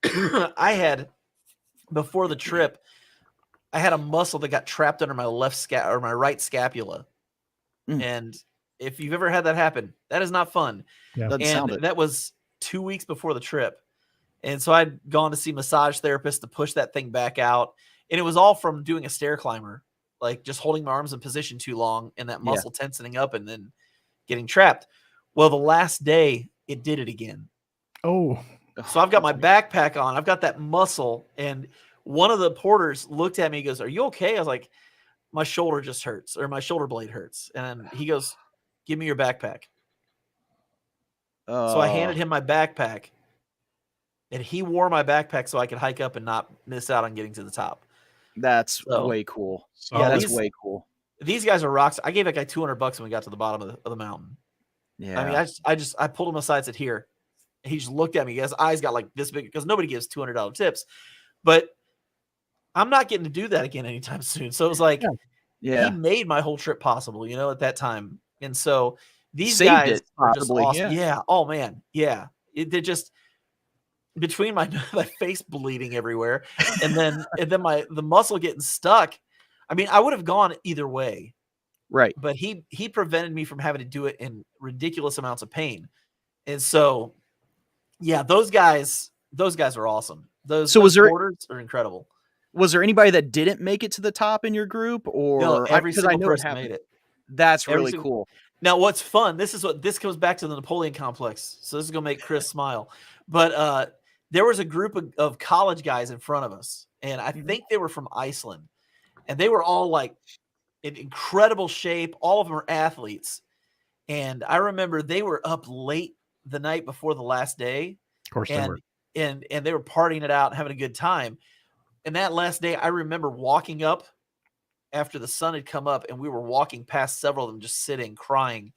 I had before the trip. I had a muscle that got trapped under my my right scapula. And if you've ever had that happen, that is not fun. Yeah. And that was 2 weeks before the trip. And so I'd gone to see massage therapists to push that thing back out. And it was all from doing a stair climber, like just holding my arms in position too long and that muscle tensioning up and then getting trapped. Well, the last day it did it again. Oh, so I've got my backpack on. I've got that muscle. And one of the porters looked at me and goes, "Are you okay?" I was like, "My shoulder just hurts, or my shoulder blade hurts." And he goes, "Give me your backpack." So I handed him my backpack, and he wore my backpack so I could hike up and not miss out on getting to the top. That's way cool. Yeah, that's way cool. These guys are rocks. I gave that guy $200 when we got to the bottom of the mountain. Yeah. I mean, I pulled him aside and said, "Here." He just looked at me. His eyes got like this big because nobody gives $200 tips. But I'm not getting to do that again anytime soon. So it was like, he made my whole trip possible, at that time. And so these guys are just awesome. Yeah. Oh man. Yeah. They're just between my face bleeding everywhere and then the muscle getting stuck. I mean, I would have gone either way. Right. But he prevented me from having to do it in ridiculous amounts of pain. And so, yeah, those guys are awesome. Those porters are incredible. Was there anybody that didn't make it to the top in your group, or no, every single person made it? That's really cool. Now, what's fun? This comes back to the Napoleon complex. So this is gonna make Chris smile. But there was a group of college guys in front of us, and I think they were from Iceland, and they were all like in incredible shape. All of them are athletes, and I remember they were up late the night before the last day. Of course, they were. And they were partying it out and having a good time. And that last day, I remember walking up after the sun had come up, and we were walking past several of them just sitting, crying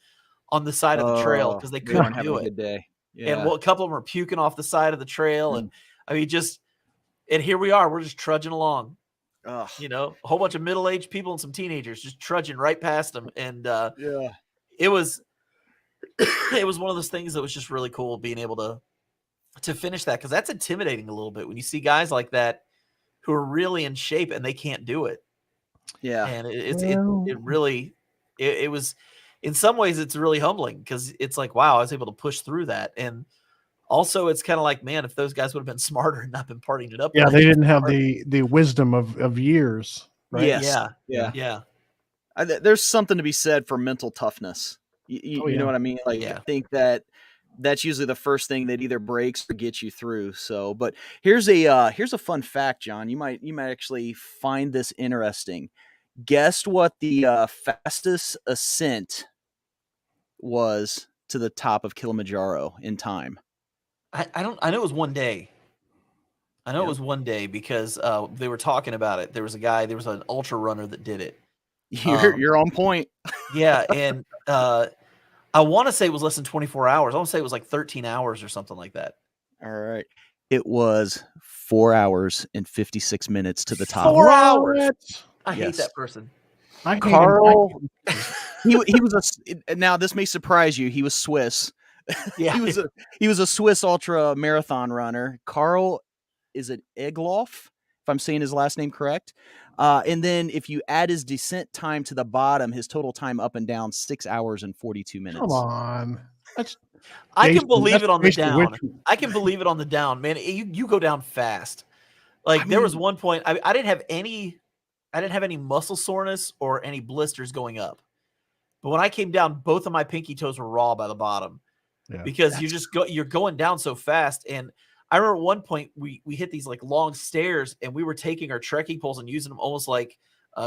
on the side of the trail because they couldn't do it. A good day. Yeah. And a couple of them were puking off the side of the trail. And I mean, and here we are, we're just trudging along. A whole bunch of middle-aged people and some teenagers just trudging right past them. And it was one of those things that was just really cool being able to finish that, because that's intimidating a little bit when you see guys like that who are really in shape and they can't do it. Yeah. And it was, in some ways it's really humbling, because it's like, wow, I was able to push through that. And also it's kind of like, man, if those guys would have been smarter and not been partying it up. Yeah. They didn't have the wisdom of years. Right? Yes. Yeah. There's something to be said for mental toughness. You know what I mean? Like, I think that's usually the first thing that either breaks or gets you through. So, but here's a fun fact, John. You might actually find this interesting. Guess what the fastest ascent was to the top of Kilimanjaro in time? I know it was one day. I know it was one day because they were talking about it. There was an ultra runner that did it. You're on point. Yeah, and I want to say it was less than 24 hours. I want to say it was like 13 hours or something like that. All right. It was 4 hours and 56 minutes to the top. 4 hours. I hate that person. Carl, he was now this may surprise you. He was Swiss. Yeah. he was a Swiss ultra marathon runner. Carl, is it Egloff, if I'm saying his last name correct? And then if you add his descent time to the bottom, his total time up and down, 6 hours and 42 minutes. Come on. I can believe it on the down. I can believe it on the down, man. You go down fast. Like, there was one point I didn't have any muscle soreness or any blisters going up. But when I came down, both of my pinky toes were raw by the bottom. Yeah, because you're going down so fast. And I remember at one point we hit these like long stairs, and we were taking our trekking poles and using them almost like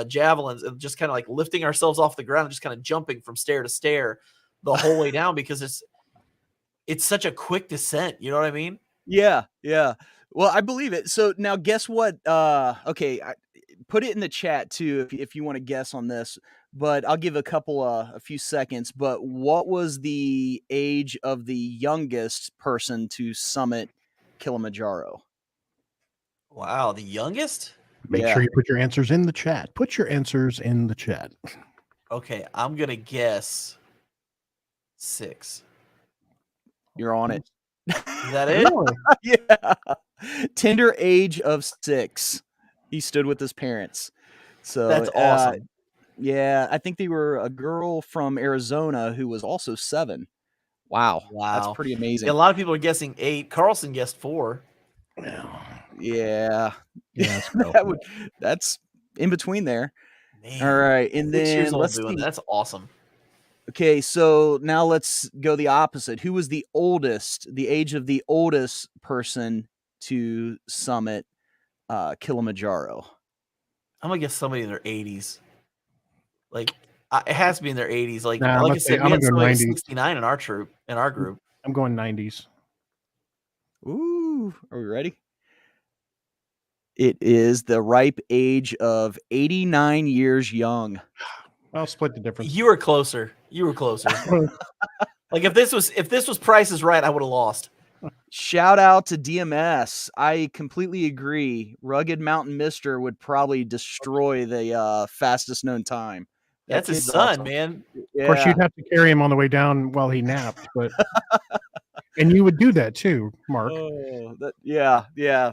javelins, and just kind of like lifting ourselves off the ground and just kind of jumping from stair to stair the whole way down because it's such a quick descent. You know what I mean? Yeah, yeah. Well, I believe it. So now guess what? Okay, put it in the chat too if you want to guess on this. But I'll give a few seconds. But what was the age of the youngest person to summit Kilimanjaro? Wow, the youngest? Make Yeah. sure you put your answers in the chat. Put your answers in the chat. Okay, I'm gonna guess 6. You're on it. Is that it? Really? Yeah. Tender age of 6. He stood with his parents. So That's awesome. yeah, I think they were a girl from Arizona who was also 7. Wow, that's Wow. pretty Yeah, amazing. a lot of people are guessing 8. Carlson guessed 4. Yeah. Yeah, let's go. That's in between there. Man, All right, and 6 years then old let's doing see. that. That's awesome. Okay, so now let's go the opposite. Who was the age of the oldest person to summit Kilimanjaro? I'm gonna guess somebody in their 80s. Like it has to be in their 80s. Like Nah, like I said, we I'm had gonna go somebody at 90s. 69 in our group. I'm going 90s. Ooh, are we ready? It is the ripe age of 89 years young. I'll split the difference. You were closer. Like if this was Price is Right, I would have lost. Shout out to DMS. I completely agree. Rugged Mountain Mister would probably destroy the fastest known time. That That's his kid's son, awesome. man. Of course, Yeah. you'd have to carry him on the way down while he napped, but and you would do that too, Mark. Oh, yeah.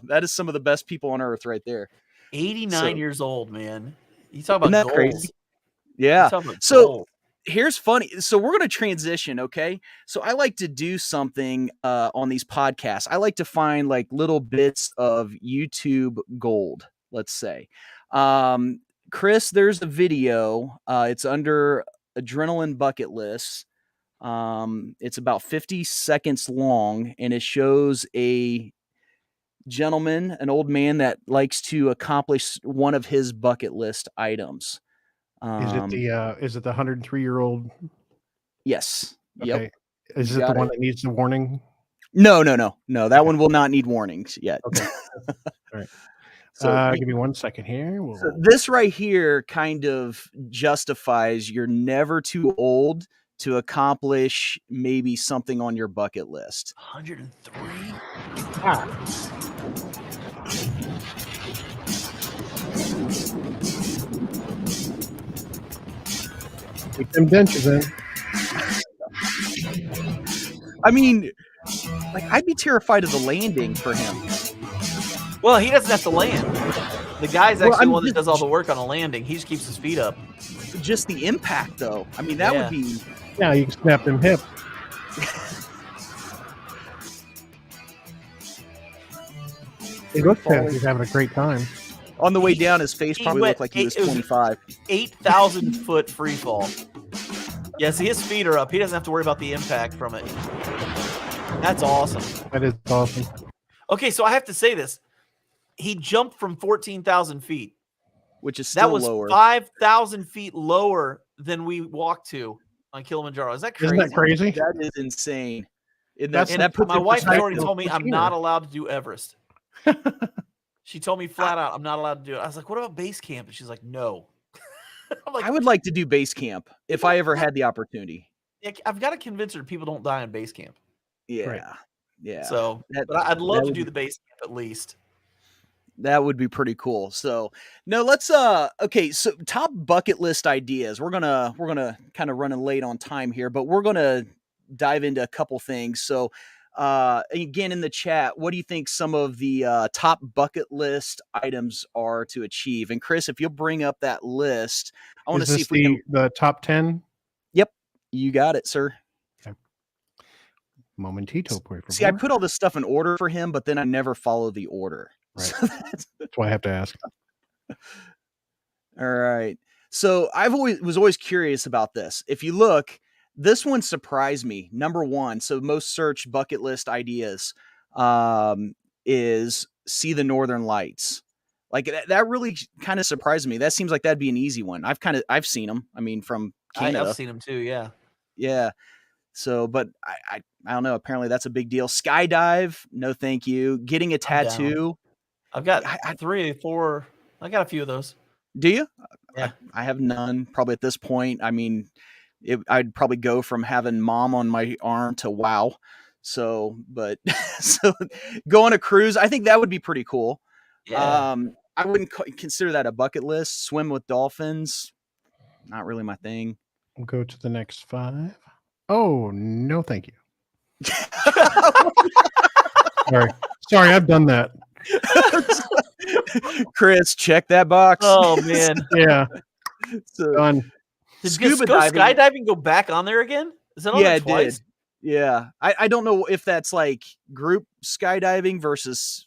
That is some of the best people on earth right there. 89 So- years old, man. You talk Isn't about that goals. crazy? Yeah. You talk about So goals. here's funny. So we're going to transition, okay? So I like to do something on these podcasts. I like to find like little bits of YouTube gold, let's say. Chris, there's a video. It's under Adrenaline Bucket List. It's about 50 seconds long, and it shows a gentleman, an old man that likes to accomplish one of his bucket list items. Is it the 103-year-old? Yes. Yep. Okay. Is You it the got one it. that needs the warning? No. That Okay. one will not need warnings yet. Okay. All right. So, Give me 1 second here. so this right here kind of justifies you're never too old to accomplish maybe something on your bucket list. 103? Keep them dentures in. I mean, like I'd be terrified of the landing for him. Well, he doesn't have to land. The guy's Well, actually I'm the one that just- does all the work on a landing. He just keeps his feet up. Just the impact, though. I mean, that Yeah. would be. Yeah, you can snap them hips. He looks like he's having a great time. On the way down, his face he probably went- looked like he was it was- 25. 8,000 foot free fall. Yeah, see, his feet are up. He doesn't have to worry about the impact from it. That's awesome. That is awesome. Okay, so I have to say this. He jumped from 14,000 feet. Which is still That was lower. 5,000 feet lower than we walked to on Kilimanjaro. Is that crazy? Isn't that crazy? That is insane. And That's- And that puts my in wife has already perspective- told me I'm not allowed to do Everest. She told me flat out I'm not allowed to do it. I was like, what about base camp? And she's like, no. I'm like, I would like to do base camp if I ever had the opportunity. I've got to convince her people don't die in base camp. Yeah. Right. Yeah. So, That- but I'd love that to would do be- the base camp at least. That would be pretty cool. So no, let's okay, so top bucket list ideas. We're gonna kind of running late on time here, but we're gonna dive into a couple things. So again in the chat, what do you think some of the top bucket list items are to achieve? And Chris, if you'll bring up that list, I want to Is see this if we can. the top 10? Yep, you got it, sir. Momentito, por favor. See, I put all this stuff in order for him, but then I never follow the order. Right. So that's That's why I have to ask. all right. So I've was always curious about this. If you look, this one surprised me. Number one, so most searched bucket list ideas is see the Northern Lights. Like that really kind of surprised me. That seems like that'd be an easy one. I've seen them. I mean, from I've Canada. seen them too. Yeah. Yeah. So, but I don't know. Apparently, that's a big deal. Skydive, no, thank you. Getting a I'm down. tattoo. I've got I 3, 4. I got a few of those. do you? Yeah. I have none. Probably at this point. I mean, I'd probably go from having mom on my arm to wow. So, but so go on a cruise. I think that would be pretty cool. Yeah. I wouldn't consider that a bucket list. Swim with dolphins, not really my thing. We'll go to the next 5. Oh, no, thank you. Sorry, I've done that. Chris, check that box. Oh man. Yeah, So, done. Did scuba go diving. skydiving go back on there again? Is that on Yeah, there it twice? did. Yeah, I don't know if that's like group skydiving versus.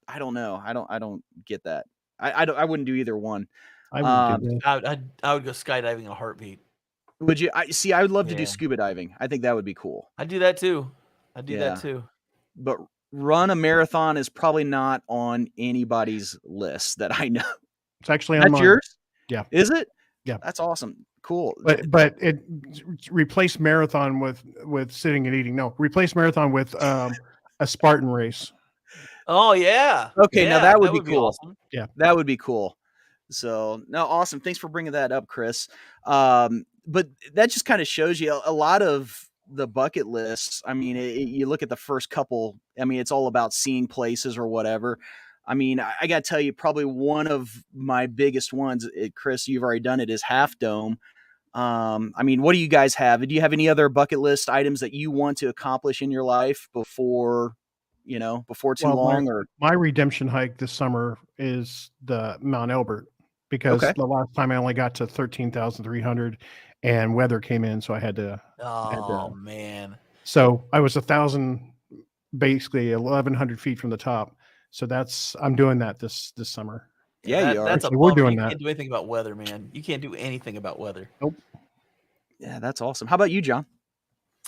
I don't know. I don't get that. I wouldn't do either one. I would do that. I would go skydiving in a heartbeat. Would you? I would love to do Yeah. scuba diving. I think that would be cool. I'd do that too. I'd do Yeah. that too. But run a marathon is probably not on anybody's list that I know. It's actually on That's mine. yours? Yeah. Is it? Yeah. That's awesome. Cool. But it replace marathon with sitting and eating. No, replace marathon with a Spartan race. Oh yeah. Okay, now that would be cool. awesome. Yeah. That would be cool. So, no, awesome. Thanks for bringing that up, Chris. But that just kind of shows you a lot of the bucket lists. I mean, you look at the first couple, I mean, it's all about seeing places or whatever. I mean, I got to tell you, probably one of my biggest ones, Chris, you've already done it, is Half Dome. I mean, what do you guys have? Do you have any other bucket list items that you want to accomplish in your life before too long? Or my redemption hike this summer is the Mount Elbert, because Okay. the last time I only got to 13,300 and weather came in, so I had to. Oh man. So I was 1,000, basically 1,100 feet from the top. So I'm doing that this summer. Yeah, you are. That's a Actually, we're bummer. doing You that. can't do anything about weather, man. You can't do anything about weather. Nope. Yeah, that's awesome. How about you, John?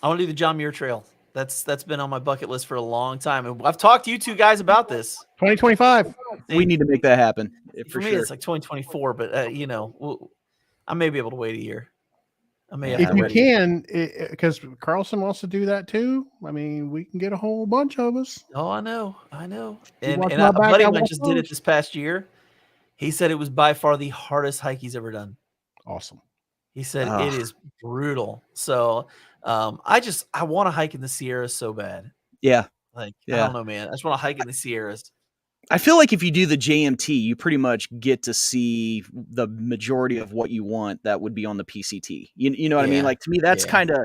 I want to do the John Muir Trail. That's been on my bucket list for a long time. And I've talked to you two guys about this. 2025. We need to make that happen For me, it's like 2024, but I may be able to wait a year. I may have If to you wait a year. can, because Carlson wants to do that too. I mean, we can get a whole bunch of us. Oh, I know. You And watch a my back, buddy I of mine watch just did it yours. this past year. He said it was by far the hardest hike he's ever done. Awesome. He said it is brutal. So I want to hike in the Sierras so bad. Yeah. Like, Yeah. I don't know, man. I just want to hike in the Sierras. I feel like if you do the JMT, you pretty much get to see the majority of what you want that would be on the PCT. You know what I mean? Yeah. Like, to me, that's Yeah. kind of,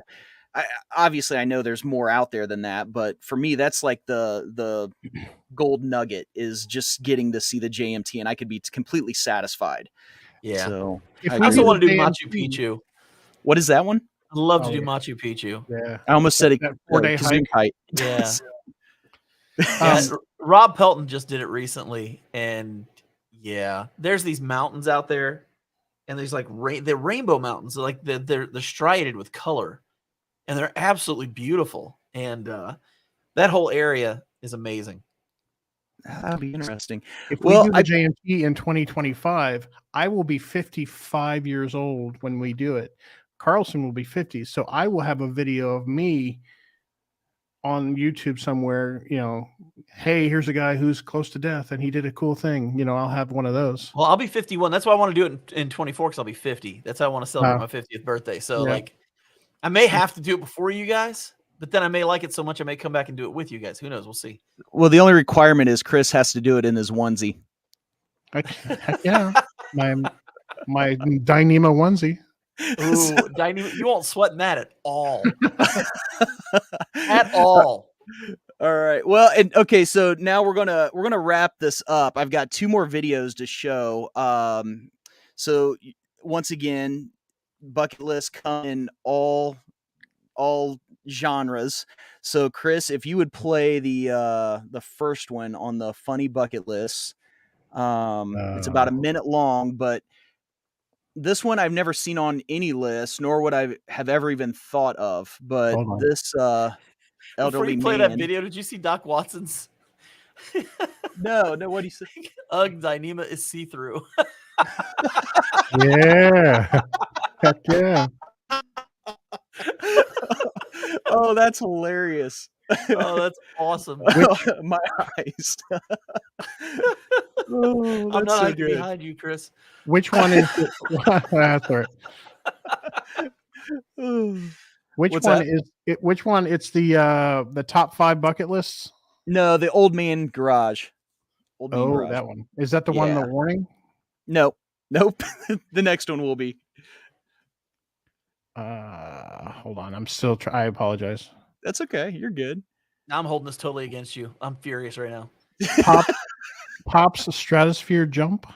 obviously I know there's more out there than that, but for me, that's like the gold nugget is just getting to see the JMT, and I could be completely satisfied. Yeah. So If I we also do want to the do Machu JMT Picchu. what is that one? I'd love to Oh, do yeah. Machu Picchu. Yeah. I almost said it. That 4-day hike. Yeah. Um, Rob Pelton just did it recently, and yeah, there's these mountains out there, and there's like they're rainbow mountains, like they're striated with color, and they're absolutely beautiful. And that whole area is amazing. That'd be interesting. If Well, we do the JMT in 2025, I will be 55 years old when we do it. Carlson will be 50. So I will have a video of me on YouTube somewhere, hey, here's a guy who's close to death and he did a cool thing. I'll have one of those. Well, I'll be 51. That's why I want to do it in 24, because I'll be 50. That's how I want to celebrate my 50th birthday. So Yeah. like, I may have to do it before you guys, but then I may like it so much I may come back and do it with you guys. Who knows? We'll see. Well, the only requirement is Chris has to do it in his onesie. Heck yeah. my Dyneema onesie. Ooh, you won't sweat in that at all. At all. All right. Well, and okay, so now we're gonna wrap this up. I've got 2 more videos to show. So once again, bucket list come in all genres. So Chris, if you would play the first one on the funny bucket list, it's about a minute long, but this one I've never seen on any list, nor would I have ever even thought of. But this Before elderly you play man. that video, did you see Doc Watson's? No, what do you say? Ugh, Dyneema is see-through. Yeah. Heck yeah. Oh, that's hilarious. Oh, that's awesome. My eyes. Oh, I'm that's not so hiding good. behind you, Chris. Which one is that's all right. Which What's one that? is it? Which one? It's the top 5 bucket lists. No, the old man garage. Old man Oh, garage. that one. Is that the one? The Yeah. warning. Nope. The next one will be. Hold on. I'm still. I apologize. That's okay. You're good. Now I'm holding this totally against you. I'm furious right now. Pop's stratosphere jump.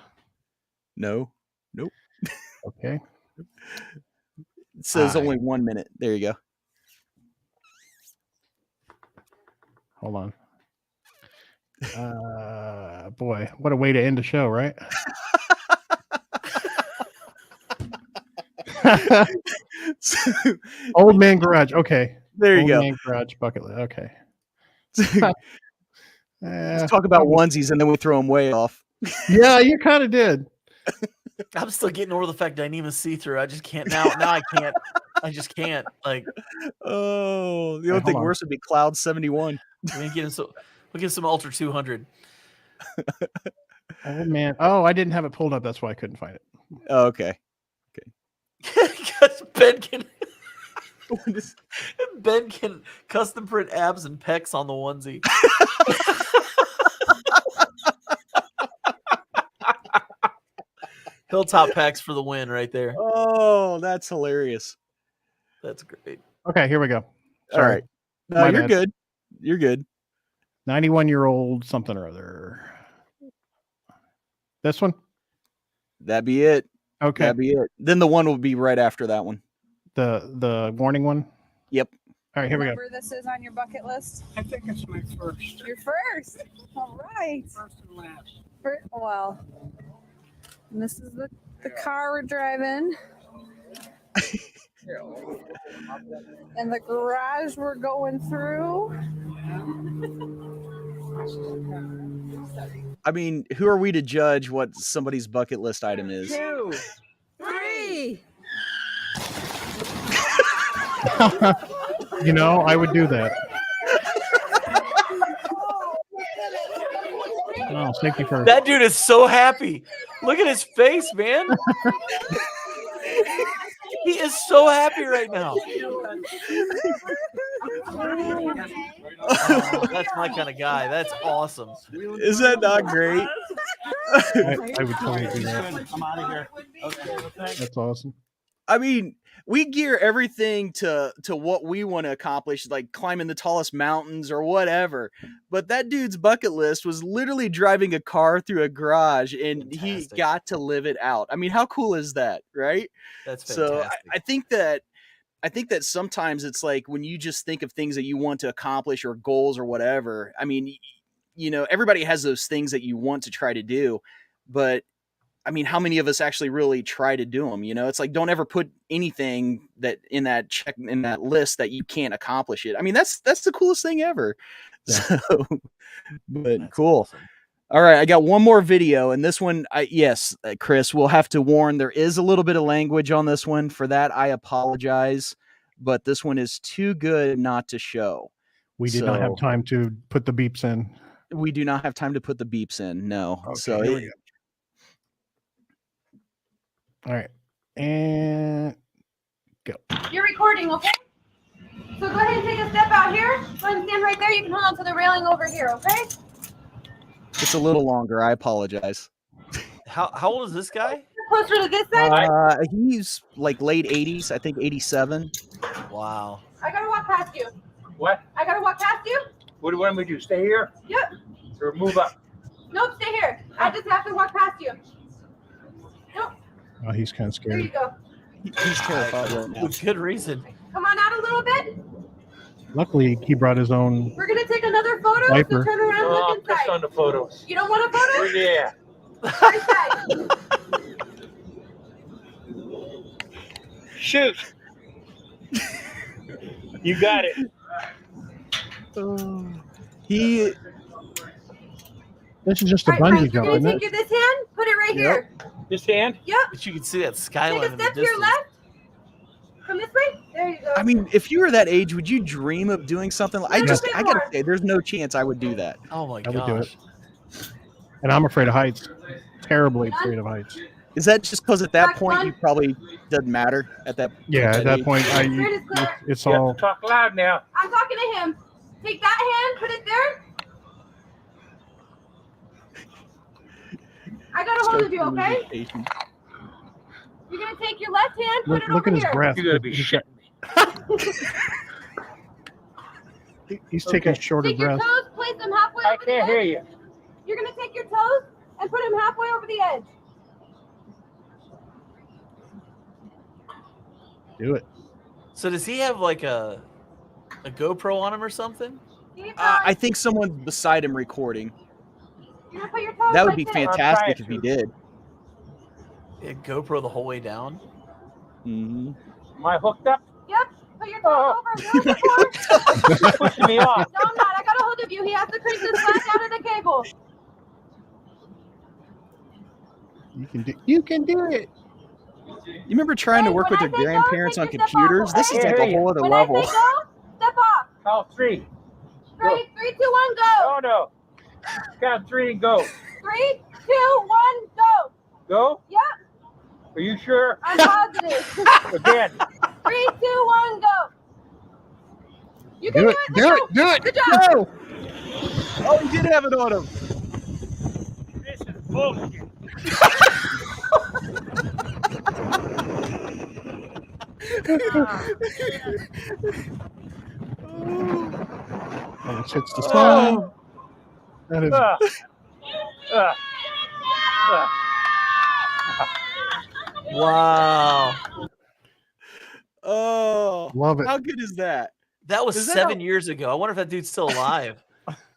No. Nope. Okay. It says only 1 minute. There you go. Hold on. Boy, what a way to end the show, right? Old man garage. Okay. There you Old go. man garage bucket list. Okay. Let's talk about onesies and then we throw them way off. Yeah, you kind of did. I'm still getting over the fact Dyneema's see-through. I just can't now. Now I can't. I just can't. Like, oh, the only thing worse would be Cloud 71. we'll get some Ultra 200. Oh man. Oh, I didn't have it pulled up. That's why I couldn't find it. Oh, okay. Because Ben can custom print abs and pecs on the onesie. Hilltop packs for the win right there. Oh, that's hilarious. That's great. Okay, here we go. All right. No, you're good. You're good. 91-year-old something or other. This one? That'd be it. Okay. That'd be it. Then the one will be right after that one. The warning one? Yep. All right, here we go. This is on your bucket list? I think it's my first. Your first? All right. First and last. Well, and this is the car we're driving. And the garage we're going through. I mean, who are we to judge what somebody's bucket list item is? 2, 3. You know, I would do that. No, safety first. That dude is so happy. Look at his face, man. He is so happy right now. Oh, that's my kind of guy. That's awesome. Is that not great? I would totally do that. I'm out of here. Okay. That's awesome. I mean, we gear everything to what we want to accomplish, like climbing the tallest mountains or whatever. But that dude's bucket list was literally driving a car through a garage, and Fantastic. he got to live it out. I mean, how cool is that, right? That's So fantastic. I think that sometimes it's like when you just think of things that you want to accomplish or goals or whatever. I mean, you know, everybody has those things that you want to try to do, but I mean, how many of us actually really try to do them? You know, it's like, don't ever put anything that in that list that you can't accomplish it. I mean, that's the coolest thing ever. Yeah. So, but That's cool. awesome. All right, I got one more video, and this one, yes, Chris, we'll have to warn, there is a little bit of language on this one. For that, I apologize, but this one is too good not to show. We did not have time to put the beeps in. We do not have time to put the beeps in, no. Okay, So here we go. All right, and go. You're recording, okay? So go ahead and take a step out here. Go ahead and stand right there. You can hold on to the railing over here, okay? it's a little longer. I apologize. How old is this guy? Closer to this side. He's like late 80s, I think 87. Wow. I gotta walk past you. What? I gotta walk past you. What do we do? Stay here? Yep. Or move up? Nope, stay here. I just have to walk past you. Nope. Oh, he's kind of There you scared. go. He's terrified right now. With good reason. Come on out a little bit. Luckily, he brought his own. We're gonna take another photo. Wiper. So turn around and Oh, look Chris inside. on the photos. You don't want a photo? Yeah. Right side. Shoot. You got it. He This is just a All right, Frank, bungee you're jump, gonna isn't take it? your this hand, put it right Yep. here. This hand? But you can see that skyline Take a in the step to your distance. left. Come this way. There you go. I mean, if you were that age, would you dream of doing something? I Little just, bit I gotta more. say, there's no chance I would do that. Oh my I would do gosh. And I'm afraid of heights. Terribly afraid of heights. Is that just because at that Next point one. you probably doesn't matter at that? Yeah, at that age? point, Straight is clear. it's You have all. to talk loud now. I'm talking to him. Take that hand, put it there. I got a hold of you, okay? Communication. You're gonna take your left hand, put Look it over at his here. breath. You gotta be shitting me. He's taking shorter Take your breaths. toes, place them halfway I over the can't edge. hear you. You're gonna take your toes and put them halfway over the edge. Do it. So does he have like a GoPro on him or something? Keep I think someone beside him recording. You're gonna put your toes That would like be this. fantastic trying if he to. did. Yeah, GoPro the whole way down. hmm Am I hooked up? Yep. Put your toes over. Really support. You're pushing me off. No, I'm not. I got a hold of you. He has to crank this back out of the cable. You can do it. You remember trying to Hey, work when with I your say go, grandparents take on your step computers? off, This is okay? like I a hear whole other When level. I say go, step off. Count three. Three, 3, 2, 1, go. No. Count three and go. 3, 2, 1, go. Go? Yep. Are you sure? I'm positive. Again. 3, 2, 1, go. You can Do do it. it. Do Let's it. go. Do it. Good job. Go. Oh, he did have it on him. This is bullshit. Oh, it hits the sun. Oh, That is. Ah. Ah. Ah. Wow. oh, Love it. how good is that? That was Is that 7 how- years ago. I wonder if that dude's still alive.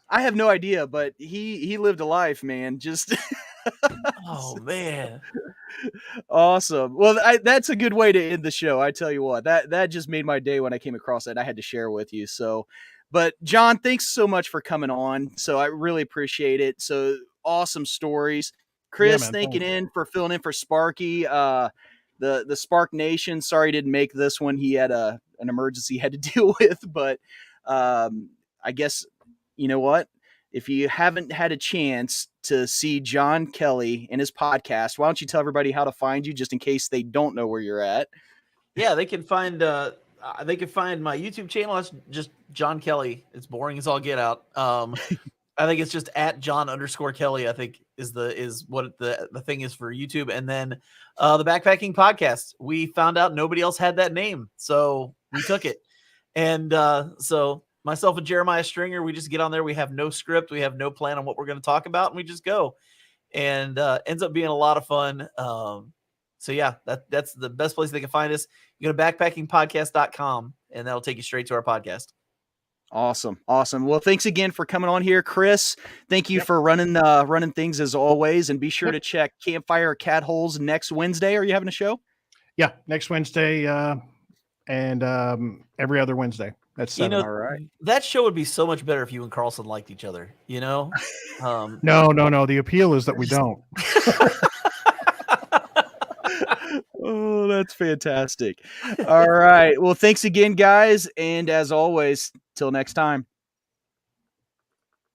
I have no idea, but he lived a life, man. Just Oh man. awesome. Well, that's a good way to end the show. I tell you what, that just made my day when I came across that. I had to share with you. So, but John, thanks so much for coming on. So I really appreciate it. So awesome stories. Chris, man, thanking thanks. in for filling in for Sparky. The Spark Nation. Sorry, he didn't make this one. He had an emergency he had to deal with, but I guess you know what? If you haven't had a chance to see John Kelly and his podcast, why don't you tell everybody how to find you, just in case they don't know where you're at? Yeah, they can find my YouTube channel. That's just John Kelly. It's boring as all get out. I think it's just at John_Kelly, I think is what the thing is for YouTube. And then the Backpacking Podcast. We found out nobody else had that name, so we took it. And so myself and Jeremiah Stringer, we just get on there. We have no script. We have no plan on what we're going to talk about, and we just go. And ends up being a lot of fun. So yeah, that's the best place they can find us. You go to backpackingpodcast.com, and that'll take you straight to our podcast. Awesome. Well, thanks again for coming on here, Chris. Thank you for running things as always, and be sure to check Campfire Cat Holes next Wednesday. Are you having a show? Yeah, next Wednesday and every other Wednesday. That's 7. all right. That show would be so much better if you and Carlson liked each other, you know? No. The appeal is that we don't. Oh, that's fantastic. All right. Well, thanks again, guys. And as always, till next time.